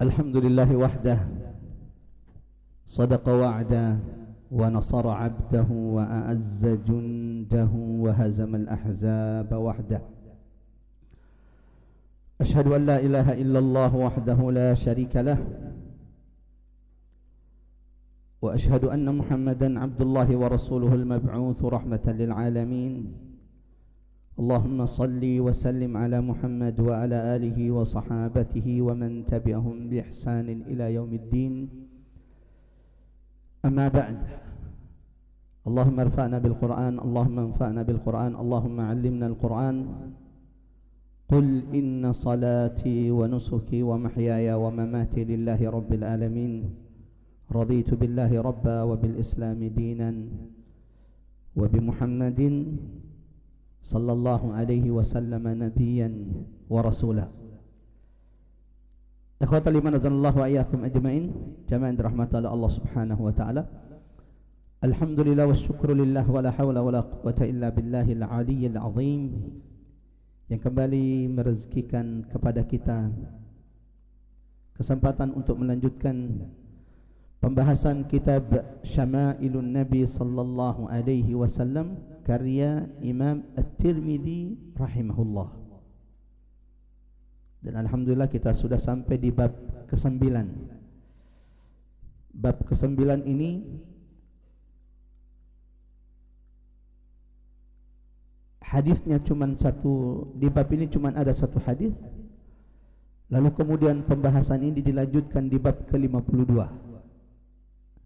الحمد لله وحده صدق وعده ونصر عبده وأعز جنده وهزم الأحزاب وحده. أشهد أن لا إله إلا الله وحده لا شريك له، وأشهد أن محمدا عبد الله ورسوله المبعوث رحمة للعالمين. اللهم صل وسلم على محمد وعلى آله وصحابته ومن تبعهم بإحسان إلى يوم الدين. أما بعد، اللهم ارفعنا بالقرآن، اللهم انفعنا بالقرآن، اللهم علمنا القرآن. قل إن صلاتي ونسكي ومحياي ومماتي لله رب العالمين، رضيت بالله ربا وبالإسلام دينا وبمحمد صلى الله عليه وسلم نبيا ورسولا. Ikhwatal iman azanallahu wa iyyakum ajma'in, jamaah dirahmati Allah Subhanahu wa taala. Alhamdulillah wa syukru lillah wa la hawla wa la quwwata illa billahil aliyyil azim, yang kembali merezekikan kepada kita kesempatan untuk melanjutkan pembahasan kitab Syama'ilun Nabi sallallahu alaihi wasallam karya Imam At-Tirmidzi rahimahullah. Dan alhamdulillah kita sudah sampai di bab ke-9. Bab ke-9 ini hadisnya cuman satu, di bab ini cuman ada satu hadis. Lalu kemudian pembahasan ini dilanjutkan di bab ke-52.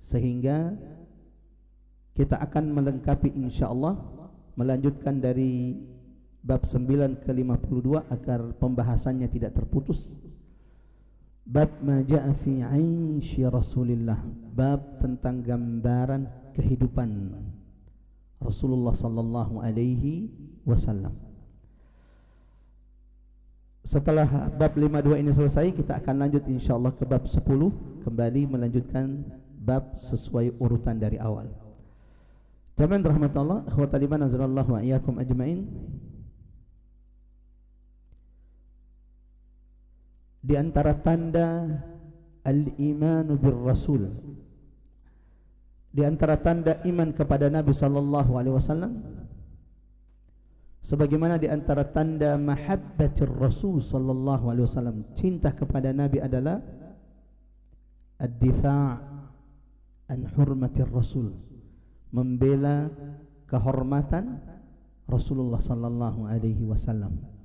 Sehingga kita akan melengkapi insyaallah, melanjutkan dari bab 9 ke 52 agar pembahasannya tidak terputus. Bab ma jaa fi 'aishi Rasulillah, bab tentang gambaran kehidupan Rasulullah sallallahu alaihi wasallam. Setelah bab 52 ini selesai, kita akan lanjut insyaallah ke bab 10, kembali melanjutkan bab sesuai urutan dari awal. Jamaah rahmatullah, ikhwatal iman azallahu wa iyyakum ajmain. Di antara tanda al-imanu bir rasul, di antara tanda iman kepada Nabi sallallahu alaihi wasallam, sebagaimana di antara tanda mahabbatir rasul sallallahu alaihi wasallam, cinta kepada Nabi adalah ad-difa' an hurmatir rasul, membela kehormatan Rasulullah sallallahu alaihi wasallam.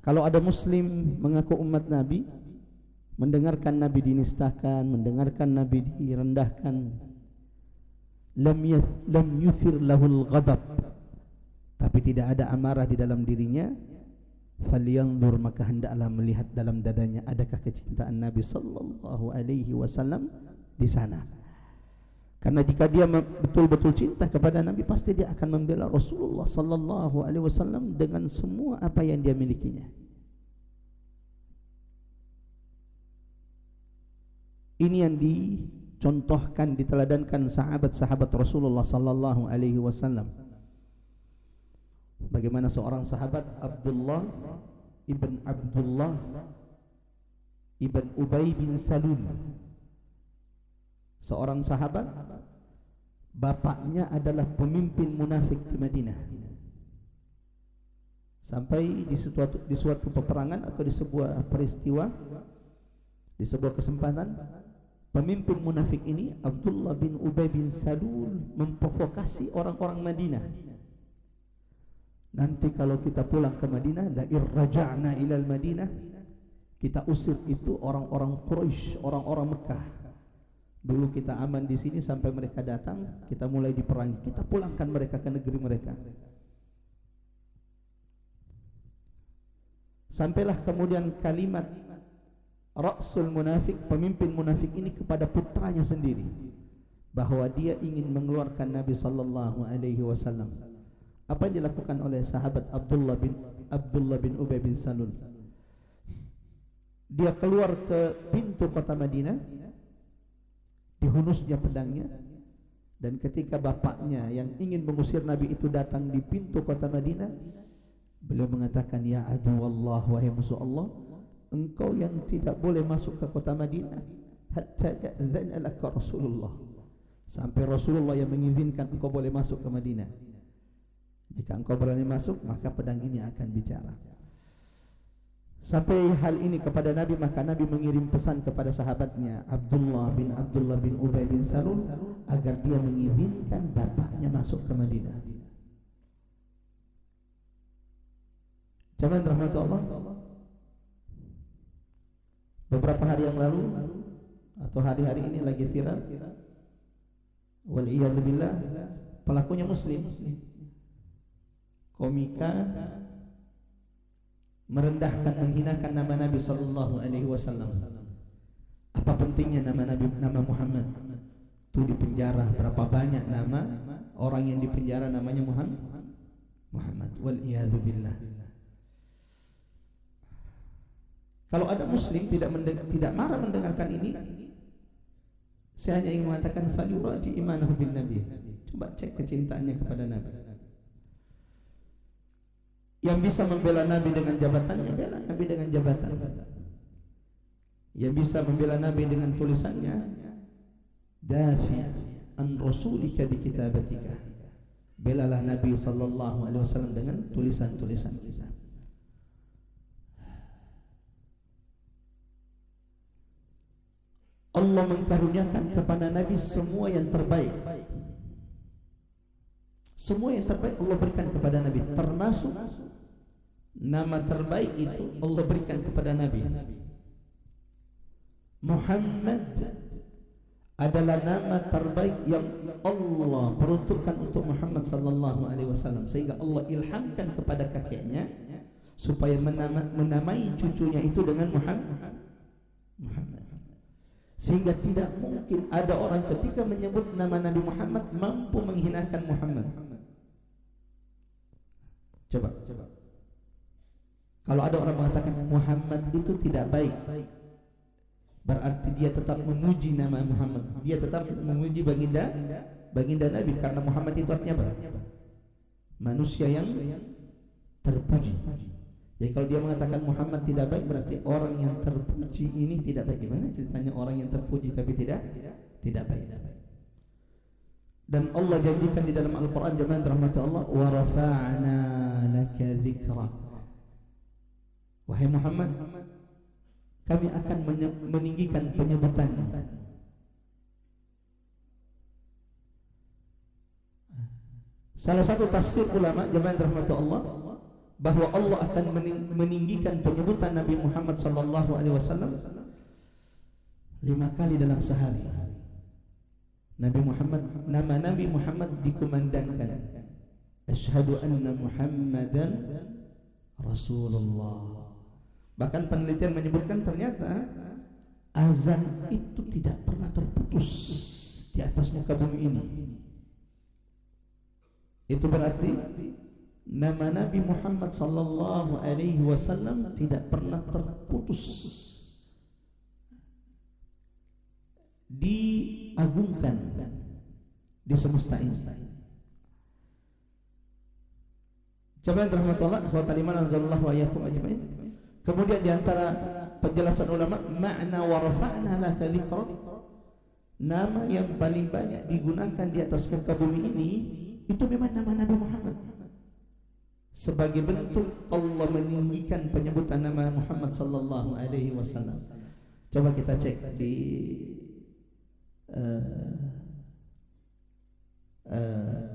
Kalau ada muslim mengaku umat Nabi, mendengarkan Nabi dinistakan, mendengarkan Nabi direndahkan, lam yuthir lahul ghadab, tapi tidak ada amarah di dalam dirinya, falyanzur, maka hendaklah melihat dalam dadanya adakah kecintaan Nabi sallallahu alaihi wasallam di sana. Karena jika dia betul-betul cinta kepada Nabi, pasti dia akan membela Rasulullah sallallahu alaihi wasallam dengan semua apa yang dia milikinya. Ini yang dicontohkan, diteladankan sahabat-sahabat Rasulullah sallallahu alaihi wasallam. Bagaimana seorang sahabat, Abdullah ibn Ubay bin Salul, seorang sahabat, bapaknya adalah pemimpin munafik di Madinah. Sampai di suatu peperangan atau di sebuah peristiwa, di sebuah kesempatan, pemimpin munafik ini, Abdullah bin Ubay bin Salul, memprovokasi orang-orang Madinah. Nanti kalau kita pulang ke Madinah, la irraja'na ilal Madinah, kita usir itu orang-orang Quraisy, orang-orang Mekah. Dulu kita aman di sini sampai mereka datang, kita mulai diperangi, kita pulangkan mereka ke negeri mereka. Sampailah kemudian kalimat Rasul munafik, pemimpin munafik ini, kepada putranya sendiri, bahwa dia ingin mengeluarkan Nabi sallallahu alaihi wasallam. Apa yang dilakukan oleh sahabat Abdullah bin Ubay bin Salul? Dia keluar ke pintu kota Madinah, dihunusnya pedangnya, dan ketika bapaknya yang ingin mengusir Nabi itu datang di pintu kota Madinah, beliau mengatakan, ya adu Allah, wahai musuh Allah, engkau yang tidak boleh masuk ke kota Madinah hatta ya'zana laka Rasulullah, sampai Rasulullah yang mengizinkan engkau boleh masuk ke Madinah. Jika engkau berani masuk, maka pedang ini akan bicara. Sampai hal ini kepada Nabi, maka Nabi mengirim pesan kepada sahabatnya Abdullah bin Ubay bin Salul agar dia mengizinkan bapaknya masuk ke Madinah. Jemaah rahmat Allah, beberapa hari yang lalu atau hari-hari ini lagi viral, wal iyad billah, pelakunya muslim, komika merendahkan, menghinakan nama Nabi sallallahu alaihi wasallam. Apa pentingnya nama Nabi, nama Muhammad? Itu di penjara berapa banyak nama orang yang dipenjara namanya Muhammad. Wal iyad billah. Kalau ada muslim tidak marah mendengarkan ini, saya hanya ingin mengatakan falyuraji imanahu bin nabi. Coba cek kecintaannya kepada Nabi. Yang bisa membela Nabi dengan jabatannya, bela Nabi dengan jabatan. Yang bisa membela Nabi dengan tulisannya, dafi' an rasulika bi kitabatika. Belalah Nabi sallallahu alaihi wasallam dengan tulisan-tulisan kita. Allah mengkaruniakan kepada Nabi semua yang terbaik. Semua yang terbaik Allah berikan kepada Nabi, termasuk nama terbaik itu Allah berikan kepada Nabi. Muhammad adalah nama terbaik yang Allah peruntukkan untuk Muhammad sallallahu alaihi wasallam, sehingga Allah ilhamkan kepada kakeknya supaya menamai cucunya itu dengan Muhammad. Sehingga tidak mungkin ada orang ketika menyebut nama Nabi Muhammad mampu menghinakan Muhammad. Coba. Kalau ada orang mengatakan Muhammad itu tidak baik, berarti dia tetap memuji nama Muhammad. Dia tetap memuji baginda Nabi, karena Muhammad itu artinya apa? Manusia yang terpuji. Jadi kalau dia mengatakan Muhammad tidak baik, berarti orang yang terpuji ini tidak baik. Gimana ceritanya orang yang terpuji tapi tidak baik? Dan Allah janjikan di dalam Al-Quran, jemaah rahmat Allah, wa rafa'na laka dzikrak. Wahai Muhammad, kami akan meninggikan penyebutanmu. Salah satu tafsir ulama, jemaah rahmat Allah, bahwa Allah akan meninggikan penyebutan Nabi Muhammad sallallahu alaihi wasallam 5 kali dalam sehari. Nama Nabi Muhammad dikumandangkan, asyhadu anna Muhammadan Rasulullah. Bahkan penelitian menyebutkan ternyata azan itu tidak pernah terputus di atas muka bumi ini. Itu berarti nama Nabi Muhammad sallallahu alaihi wasallam tidak pernah terputus, diagungkan di semesta ini. Coba rahmatullah akhwatal iman anzalallahu wa iyyakum ajmain. Kemudian di antara penjelasan ulama, makna wa rafa'na laka dzikrak, nama yang paling banyak digunakan di atas muka bumi ini itu memang nama Nabi Muhammad. Sebagai bentuk Allah meninggikan penyebutan nama Muhammad sallallahu alaihi wasallam. Coba kita cek di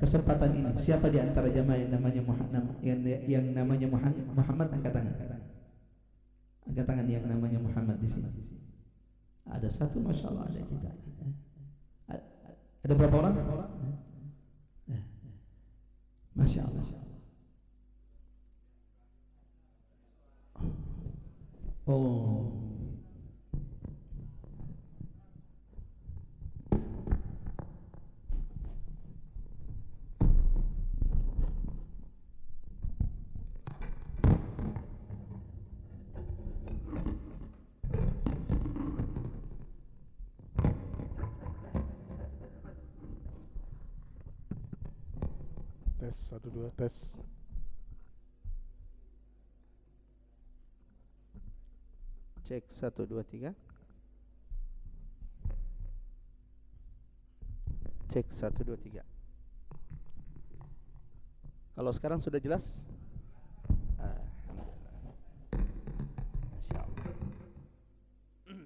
kesempatan ini, siapa di antara jamaah yang namanya Muhammad, angkat tangan. Angkat tangan yang namanya Muhammad di sini. Ada satu, masya Allah, ada kita. Ada berapa orang? Masya Allah. Oh, tes 1 2 tes. Cek 1 2 3. Cek 1 2 3. Kalau sekarang sudah jelas? Alhamdulillah. Masyaallah. Jadi,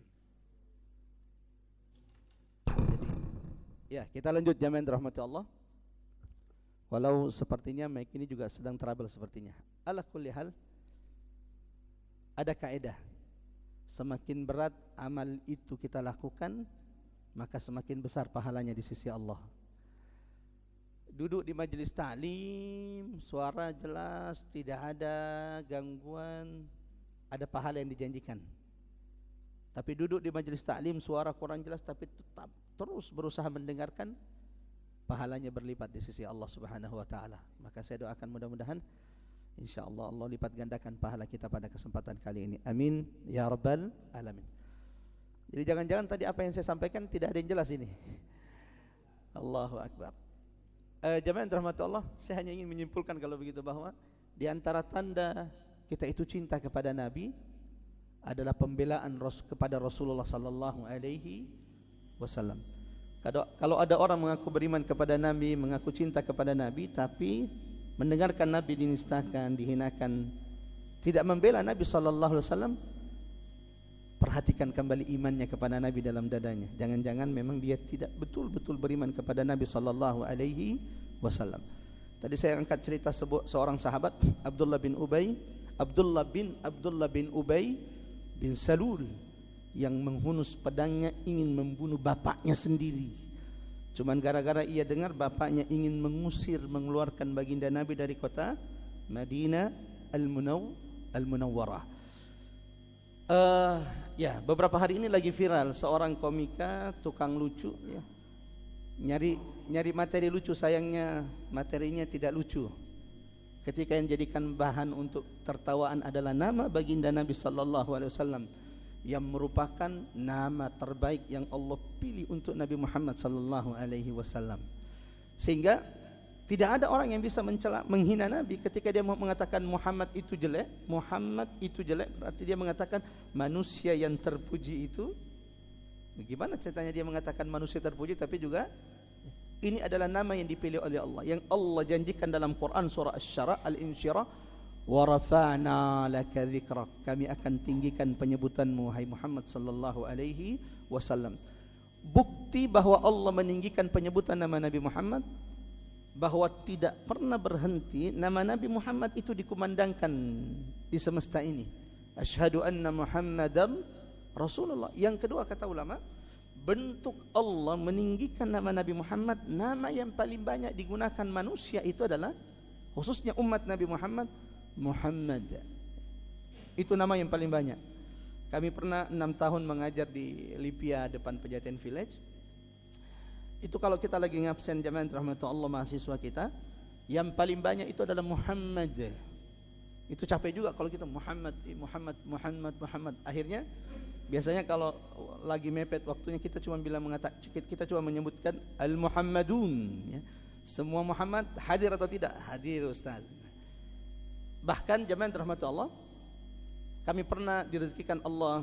ya, kita lanjut jamaah rahmati Allah. Walau sepertinya mic ini juga sedang trouble sepertinya. Ala kulli hal, ada kaidah. Semakin berat amal itu kita lakukan, maka semakin besar pahalanya di sisi Allah. Duduk di majelis ta'lim, suara jelas, tidak ada gangguan, ada pahala yang dijanjikan. Tapi duduk di majelis ta'lim, suara kurang jelas tapi tetap terus berusaha mendengarkan, pahalanya berlipat di sisi Allah Subhanahu wa taala. Maka saya doakan mudah-mudahan insyaallah Allah lipat gandakan pahala kita pada kesempatan kali ini. Amin ya rabbal alamin. Jadi jangan-jangan tadi apa yang saya sampaikan tidak ada yang jelas ini. Allahu akbar. Jamaah rahmat Allah, saya hanya ingin menyimpulkan kalau begitu bahwa di antara tanda kita itu cinta kepada Nabi adalah pembelaan kepada Rasulullah sallallahu alaihi wasallam. Kalau ada orang mengaku beriman kepada Nabi, mengaku cinta kepada Nabi, tapi mendengarkan Nabi dinistakan, dihinakan, tidak membela Nabi sallallahu alaihi wasallam, perhatikan kembali imannya kepada Nabi dalam dadanya. Jangan-jangan memang dia tidak betul-betul beriman kepada Nabi sallallahu alaihi wasallam. Tadi saya angkat cerita seorang sahabat, Abdullah bin Ubay bin Salul, yang menghunus pedangnya ingin membunuh bapaknya sendiri. Cuman gara-gara ia dengar bapaknya ingin mengeluarkan baginda Nabi dari kota Madinah Al-Munawwarah. Ya, beberapa hari ini lagi viral seorang komika tukang lucu, ya. Nyari materi lucu, sayangnya materinya tidak lucu. Ketika yang jadikan bahan untuk tertawaan adalah nama baginda Nabi sallallahu alaihi wasallam, yang merupakan nama terbaik yang Allah pilih untuk Nabi Muhammad sallallahu alaihi wasallam. Sehingga tidak ada orang yang bisa menghina Nabi ketika dia mengatakan Muhammad itu jelek. Muhammad itu jelek berarti dia mengatakan manusia yang terpuji itu. Bagaimana ceritanya dia mengatakan manusia terpuji, tapi juga ini adalah nama yang dipilih oleh Allah, yang Allah janjikan dalam Quran surah Asy-Syara Al-Insyirah, wa rafa'na laka dzikrak, kami akan tinggikan penyebutanmu hai Muhammad sallallahu alaihi wasallam. Bukti bahwa Allah meninggikan penyebutan nama Nabi Muhammad, bahwa tidak pernah berhenti nama Nabi Muhammad itu dikumandangkan di semesta ini. Asyhadu anna Muhammadan Rasulullah. Yang kedua, kata ulama, bentuk Allah meninggikan nama Nabi Muhammad, nama yang paling banyak digunakan manusia itu adalah, khususnya umat Nabi Muhammad, Muhammad. Itu nama yang paling banyak. Kami pernah 6 tahun mengajar di Lipia depan Pejaten Village. Itu kalau kita lagi ngabsen jamaah rahmatullah mahasiswa kita, yang paling banyak itu adalah Muhammad. Itu capek juga kalau kita Muhammad. Akhirnya biasanya kalau lagi mepet waktunya kita cuma menyebutkan Al-Muhammadun, ya. Semua Muhammad hadir atau tidak? Hadir, Ustaz. Bahkan jamaah rahmatullah, kami pernah direzekikan Allah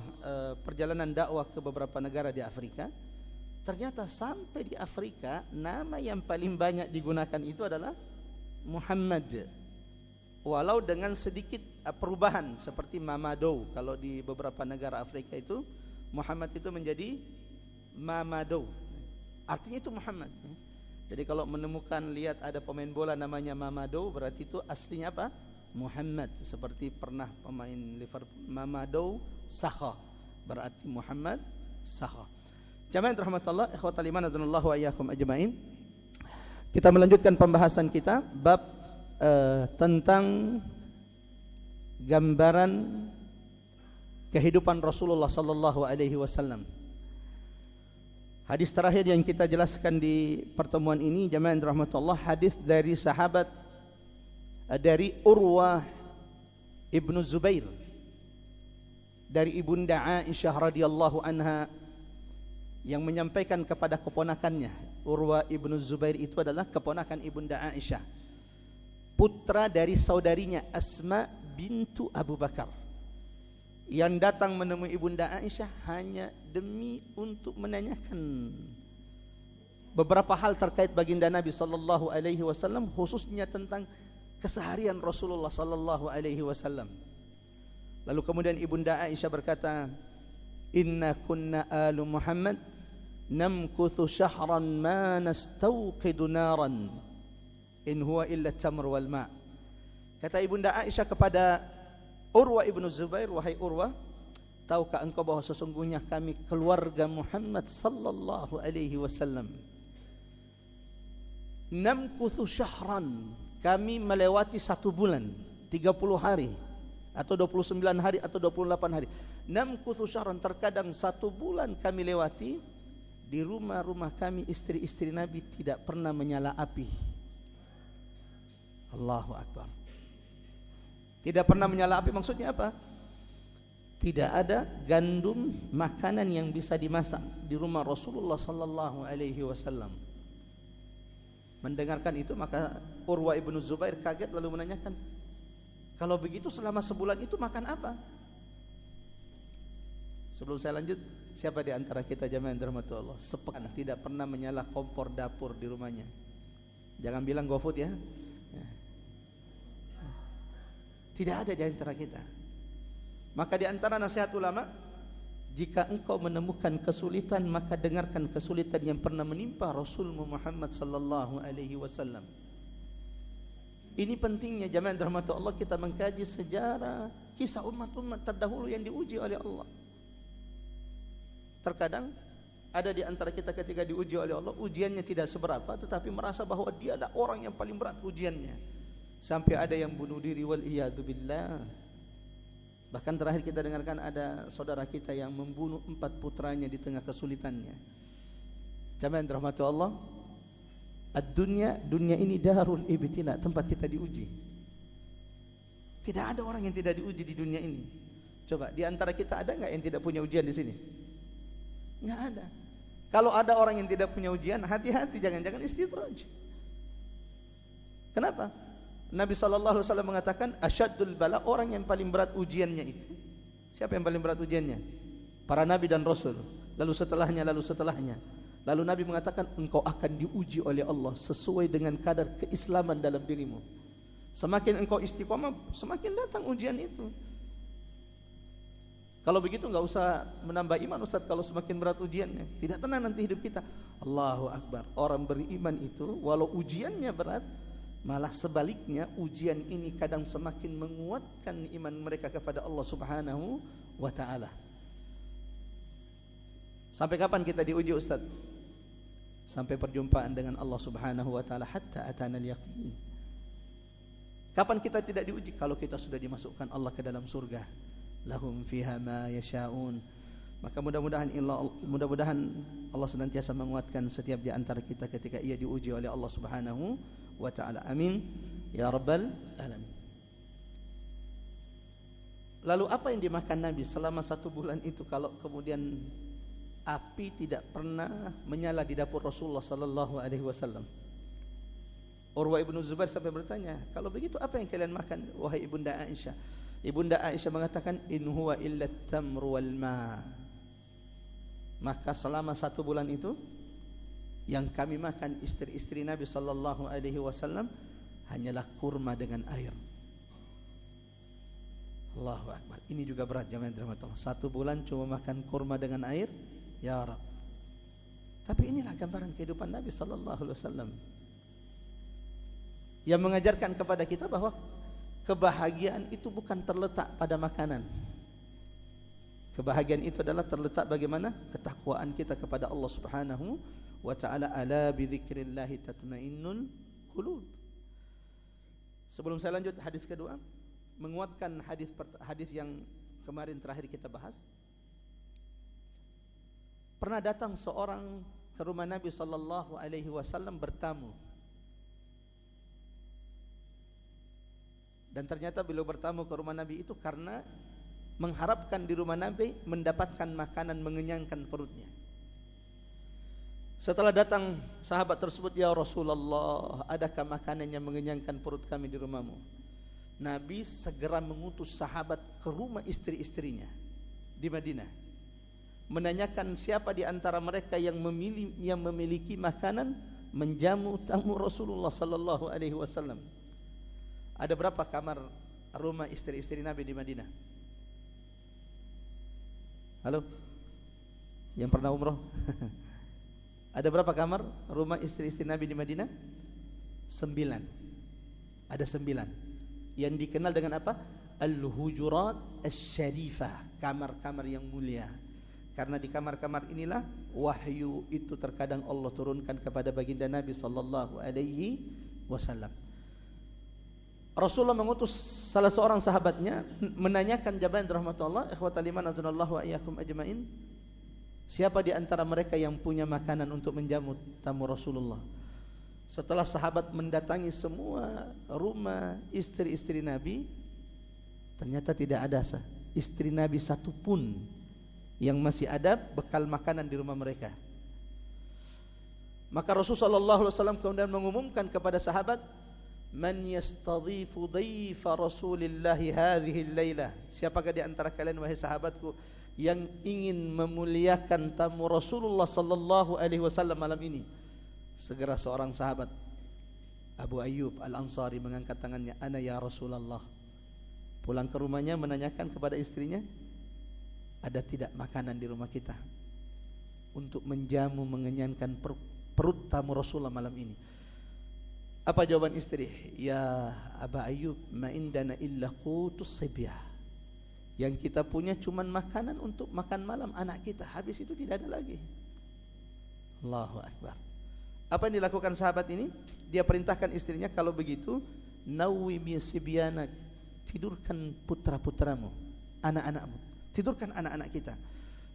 perjalanan dakwah ke beberapa negara di Afrika. Ternyata sampai di Afrika nama yang paling banyak digunakan itu adalah Muhammad. Walau dengan sedikit perubahan seperti Mamadou. Kalau di beberapa negara Afrika itu Muhammad itu menjadi Mamadou. Artinya itu Muhammad. Jadi kalau menemukan, lihat ada pemain bola namanya Mamadou, berarti itu aslinya apa? Muhammad. Seperti pernah pemain Liverpool Mamadou Sakho, berarti Muhammad Sakho. Jamaah rahmatullah, ikhwatal iman azanallahu wa iyyakum ajmain. Kita melanjutkan pembahasan kita bab tentang gambaran kehidupan Rasulullah sallallahu alaihi wasallam. Hadis terakhir yang kita jelaskan di pertemuan ini jamaah rahmatullah, hadis dari sahabat dari Urwah Ibnu Zubair dari ibunda Aisyah radhiyallahu anha, yang menyampaikan kepada keponakannya. Urwah Ibnu Zubair itu adalah keponakan ibunda Aisyah, putra dari saudarinya Asma bintu Abu Bakar. yang datang menemui Ibunda Aisyah hanya demi untuk menanyakan beberapa hal terkait baginda Nabi sallallahu alaihi wasallam, khususnya tentang keseharian Rasulullah sallallahu alaihi wasallam. Lalu kemudian Ibunda Aisyah berkata, "Inna kunna alu Muhammad namkuthu syahran ma nastawqidu naran in huwa illa tamr wal ma." Kata Ibunda Aisyah kepada Urwa ibnu Zubair, "Wahai Urwa, tahukah engkau bahwa sesungguhnya kami keluarga Muhammad sallallahu alaihi wasallam namkuthu syahran, kami melewati 1 bulan 30 hari atau 29 hari atau 28 hari. Namkuthu syahran, terkadang 1 bulan kami lewati di rumah-rumah kami, istri-istri Nabi tidak pernah menyala api." Allahu Akbar. Tidak pernah menyala api maksudnya apa? Tidak ada gandum makanan yang bisa dimasak di rumah Rasulullah sallallahu alaihi wasallam. Mendengarkan itu maka Urwa ibnu Zubair kaget lalu menanyakan, "Kalau begitu selama sebulan itu makan apa?" Sebelum saya lanjut, siapa di antara kita jamaah yang dirahmati Allah sepekan tidak pernah menyala kompor dapur di rumahnya? Jangan bilang GoFood ya. Tidak ada di antara kita. Maka di antara nasihat ulama, jika engkau menemukan kesulitan, maka dengarkan kesulitan yang pernah menimpa Rasul Muhammad sallallahu alaihi wasallam. Ini pentingnya jamaah yang dirahmati Allah, kita mengkaji sejarah kisah umat-umat terdahulu yang diuji oleh Allah. Terkadang ada di antara kita ketika diuji oleh Allah, ujiannya tidak seberapa, tetapi merasa bahwa dia adalah orang yang paling berat ujiannya. Sampai ada yang bunuh diri, wal iyadu billah. Bahkan terakhir kita dengarkan ada saudara kita yang membunuh 4 putranya di tengah kesulitannya. Jamaah yang dirahmati Allah, dunia ini darul ibtila, tempat kita diuji. Tidak ada orang yang tidak diuji di dunia ini. Coba di antara kita ada enggak yang tidak punya ujian di sini? Enggak ada. Kalau ada orang yang tidak punya ujian, hati-hati, jangan-jangan istidraj. Kenapa? Nabi sallallahu alaihi wasallam mengatakan, "Asyaddul bala", orang yang paling berat ujiannya itu. Siapa yang paling berat ujiannya? Para nabi dan rasul. Lalu setelahnya. Lalu Nabi mengatakan, engkau akan diuji oleh Allah sesuai dengan kadar keislaman dalam dirimu. Semakin engkau istiqomah, semakin datang ujian itu. Kalau begitu enggak usah menambah iman Ustaz, kalau semakin berat ujiannya. Tidak tenang nanti hidup kita. Allahu Akbar. Orang beriman itu walau ujiannya berat, malah sebaliknya ujian ini kadang semakin menguatkan iman mereka kepada Allah Subhanahu wa taala. Sampai kapan kita diuji Ustaz? Sampai perjumpaan dengan Allah Subhanahu wa taala, hatta atanal yaqin. Kapan kita tidak diuji? Kalau kita sudah dimasukkan Allah ke dalam surga. Lahum fiha ma yasha'un. Maka mudah-mudahan Allah senantiasa menguatkan setiap di antara kita ketika ia diuji oleh Allah Subhanahu wa ta'ala. Amin ya rabbal alamin. Lalu apa yang dimakan Nabi selama 1 bulan itu kalau kemudian api tidak pernah menyala di dapur Rasulullah sallallahu alaihi wasallam? Urwa ibnu Zubair sampai bertanya, "Kalau begitu apa yang kalian makan wahai Ibunda Aisyah?" Ibunda Aisyah mengatakan, "In huwa illa tamru wal ma." Maka selama 1 bulan itu yang kami makan istri-istri Nabi sallallahu alaihi wasallam hanyalah kurma dengan air. Allahu Akbar. Ini juga berat jamaah dirahmati Allah. 1 bulan cuma makan kurma dengan air, ya Rabb. Tapi inilah gambaran kehidupan Nabi sallallahu alaihi wasallam yang mengajarkan kepada kita bahwa kebahagiaan itu bukan terletak pada makanan. Kebahagiaan itu adalah terletak bagaimana ketakwaan kita kepada Allah Subhanahu wa ta'ala. Ala bi dzikrillah tatmainnul qulub. Sebelum saya lanjut hadis kedua, menguatkan hadis yang kemarin terakhir kita bahas. Pernah datang seorang ke rumah Nabi sallallahu alaihi wasallam bertamu. Dan ternyata beliau bertamu ke rumah Nabi itu karena mengharapkan di rumah Nabi mendapatkan makanan mengenyangkan perutnya. Setelah datang sahabat tersebut, "Ya Rasulullah, adakah makanan yang mengenyangkan perut kami di rumahmu?" Nabi segera mengutus sahabat ke rumah istri-istrinya. di Madinah, menanyakan siapa di antara mereka yang memiliki makanan menjamu tamu Rasulullah sallallahu alaihi wasallam. Ada berapa kamar rumah istri-istri Nabi di Madinah? Halo? Yang pernah umroh? Ada berapa kamar rumah istri-istri Nabi di Madinah? 9. Ada 9. Yang dikenal dengan apa? Al-Hujurat Asy-Syarifah, kamar-kamar yang mulia. Karena di kamar-kamar inilah wahyu itu terkadang Allah turunkan kepada baginda Nabi sallallahu alaihi wasallam. Rasulullah mengutus salah seorang sahabatnya menanyakan jamaah rahmatullah, ikhwatal iman azanallahu wa iyyakum ajmain, siapa di antara mereka yang punya makanan untuk menjamu tamu Rasulullah. Setelah sahabat mendatangi semua rumah istri-istri Nabi, ternyata tidak ada istri Nabi satu pun yang masih ada bekal makanan di rumah mereka. Maka Rasulullah sallallahu alaihi wasallam kemudian mengumumkan kepada sahabat, "Man yastadhifu dhaifa Rasulillah hadhihi al-lailah?" Siapakah di antara kalian wahai sahabatku yang ingin memuliakan tamu Rasulullah sallallahu alaihi wasallam malam ini? Segera seorang sahabat, Abu Ayyub Al-Ansari, mengangkat tangannya, "Ana ya Rasulullah." Pulang ke rumahnya menanyakan kepada istrinya, ada tidak makanan di rumah kita untuk menjamu mengenyangkan perut tamu Rasulullah malam ini? Apa jawaban istri? Ya Aba Ayyub, ma indana illa qutus sibyah. Yang kita punya cuman makanan untuk makan malam anak kita, habis itu tidak ada lagi. Allahu Akbar. Apa yang dilakukan sahabat ini? Dia perintahkan istrinya, kalau begitu nawwi bi sibyanak, tidurkan putra-putramu, anak-anakmu, tidurkan anak-anak kita.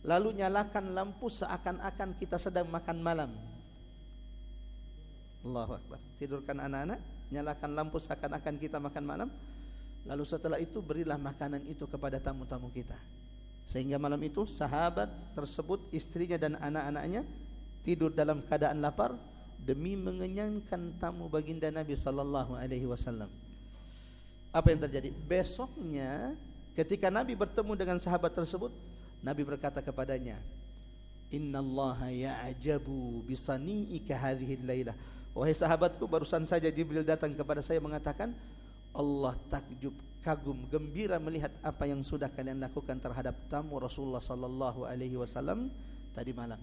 Lalu nyalakan lampu seakan-akan kita sedang makan malam. Allahu Akbar. Tidurkan anak-anak, nyalakan lampu seakan-akan kita makan malam. Lalu setelah itu berilah makanan itu kepada tamu-tamu kita. Sehingga malam itu sahabat tersebut, istrinya dan anak-anaknya tidur dalam keadaan lapar demi mengenyangkan tamu baginda Nabi sallallahu alaihi wasallam. Apa yang terjadi? Besoknya ketika Nabi bertemu dengan sahabat tersebut, Nabi berkata kepadanya, "Innallaha ya'jabu bisani'ika hadhihi al-lailah." Wahai sahabatku, barusan saja Jibril datang kepada saya mengatakan, Allah takjub, kagum, gembira melihat apa yang sudah kalian lakukan terhadap tamu Rasulullah sallallahu alaihi wasallam tadi malam.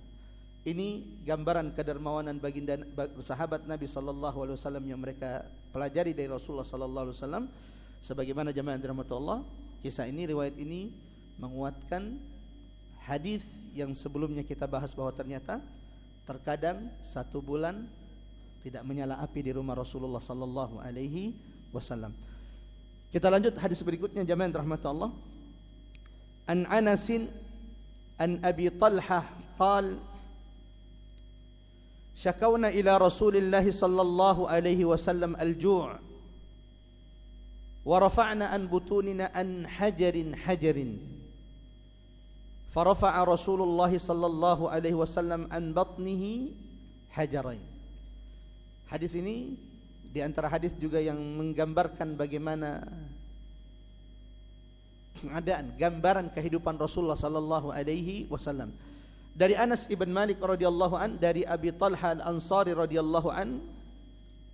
Ini gambaran kedermawanan baginda sahabat Nabi sallallahu alaihi wasallam yang mereka pelajari dari Rasulullah sallallahu alaihi wasallam. Sebagaimana jemaah dirahmati Allah, kisah ini, riwayat ini menguatkan hadis yang sebelumnya kita bahas, bahwa ternyata terkadang 1 bulan tidak menyala api di rumah Rasulullah sallallahu alaihi wasallam. Kita lanjut hadis berikutnya jemaah dirahmati Allah. An Anasin an Abi Talhah qala syakawna ila Rasulillah sallallahu alaihi wasallam al-ju' wa rafa'na an butunina an hajarin farafa'a Rasulullah sallallahu alaihi wasallam an batnihi hajarain. Hadis ini di antara hadis juga yang menggambarkan bagaimana keadaan, gambaran kehidupan Rasulullah sallallahu alaihi wasallam. Dari Anas ibn Malik radhiyallahu an, dari Abi Talha al-Ansari radhiyallahu an,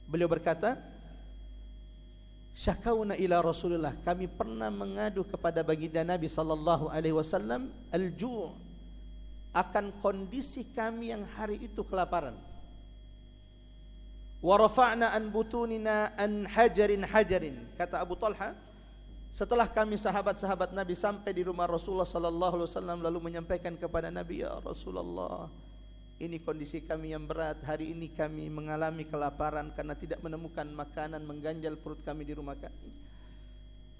beliau berkata, syakawna ila Rasulullah, kami pernah mengadu kepada baginda Nabi sallallahu alaihi wasallam al-ju', akan kondisi kami yang hari itu kelaparan. Wa rafa'na an butunina an hajarin. Kata Abu Talha, setelah kami sahabat-sahabat Nabi sampai di rumah Rasulullah sallallahu alaihi wasallam, lalu menyampaikan kepada Nabi, ya Rasulullah, ini kondisi kami yang berat, hari ini kami mengalami kelaparan karena tidak menemukan makanan, mengganjal perut kami di rumah kami.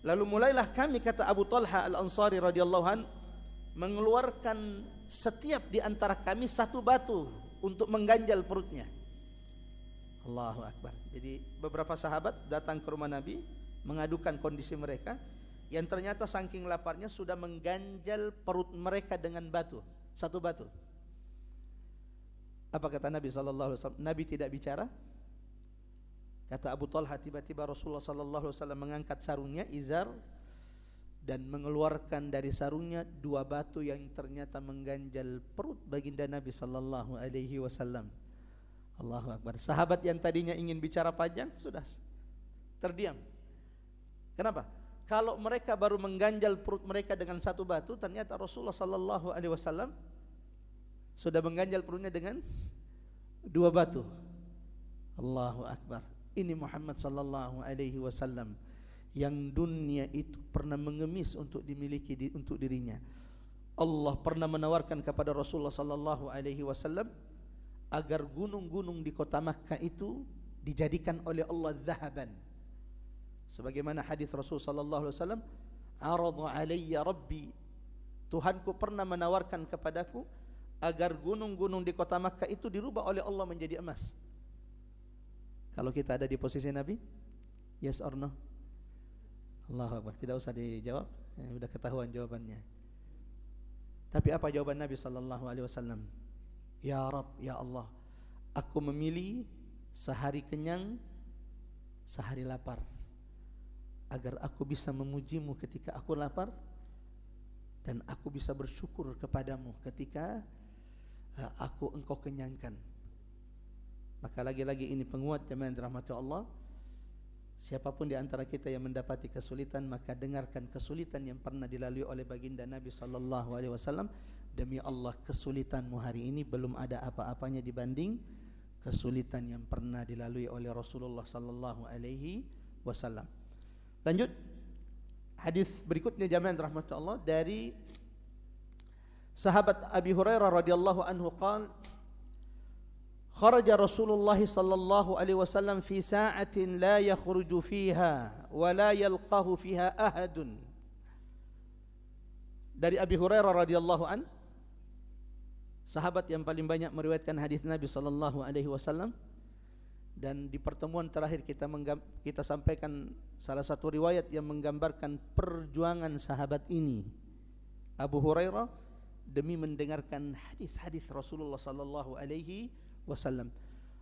Lalu mulailah kami, kata Abu Talha al-Ansari radhiyallahu an, mengeluarkan setiap di antara kami 1 batu untuk mengganjal perutnya. Allahu Akbar. Jadi beberapa sahabat datang ke rumah Nabi mengadukan kondisi mereka, yang ternyata saking laparnya sudah mengganjal perut mereka dengan batu, 1 batu. Apa kata Nabi sallallahu alaihi wasallam? Nabi tidak bicara. Kata Abu Talha, tiba-tiba Rasulullah sallallahu alaihi wasallam mengangkat sarungnya, izar, dan mengeluarkan dari sarungnya 2 batu yang ternyata mengganjal perut baginda Nabi sallallahu alaihi wasallam. Allahu Akbar. Sahabat yang tadinya ingin bicara panjang sudah terdiam. Kenapa? Kalau mereka baru mengganjal perut mereka dengan 1 batu, ternyata Rasulullah sallallahu alaihi wasallam sudah mengganjal perutnya dengan 2 batu. Allahu Akbar. Ini Muhammad sallallahu alaihi wasallam yang dunia itu pernah mengemis untuk dimiliki untuk dirinya. Allah pernah menawarkan kepada Rasulullah sallallahu alaihi wasallam agar gunung-gunung di kota Makkah itu dijadikan oleh Allah zahaban. Sebagaimana hadis Rasul sallallahu alaihi wasallam, "Arada alayya rabbi." Tuhanku pernah menawarkan kepadaku agar gunung-gunung di kota Makkah itu dirubah oleh Allah menjadi emas. Kalau kita ada di posisi Nabi, yes or no? Allahu Akbar. Tidak usah dijawab, sudah ketahuan jawabannya. Tapi apa jawaban Nabi sallallahu alaihi wasallam? Ya Rabb, ya Allah, aku memilih sehari kenyang, sehari lapar, agar aku bisa memujimu ketika aku lapar, dan aku bisa bersyukur kepadamu ketika engkau kenyangkan. Maka lagi-lagi ini penguat jemaah yang dirahmati Allah. Siapapun di antara kita yang mendapati kesulitan, maka dengarkan kesulitan yang pernah dilalui oleh baginda Nabi sallallahu alaihi wasallam. Demi Allah, kesulitanmu hari ini belum ada apa-apanya dibanding kesulitan yang pernah dilalui oleh Rasulullah sallallahu alaihi wasallam. Lanjut hadis berikutnya jemaah yang dirahmati Allah, dari sahabat Abi Hurairah radhiyallahu anhu qala, kharaja Rasulullah sallallahu alaihi wasallam fi sa'atin la yakhruju fiha wa la yalqahu fiha ahadun. Dari Abi Hurairah radhiyallahu an, sahabat yang paling banyak meriwayatkan hadis Nabi sallallahu alaihi wasallam, dan di pertemuan terakhir kita sampaikan salah satu riwayat yang menggambarkan perjuangan sahabat ini, Abu Hurairah, demi mendengarkan hadis-hadis Rasulullah sallallahu alaihi wasallam.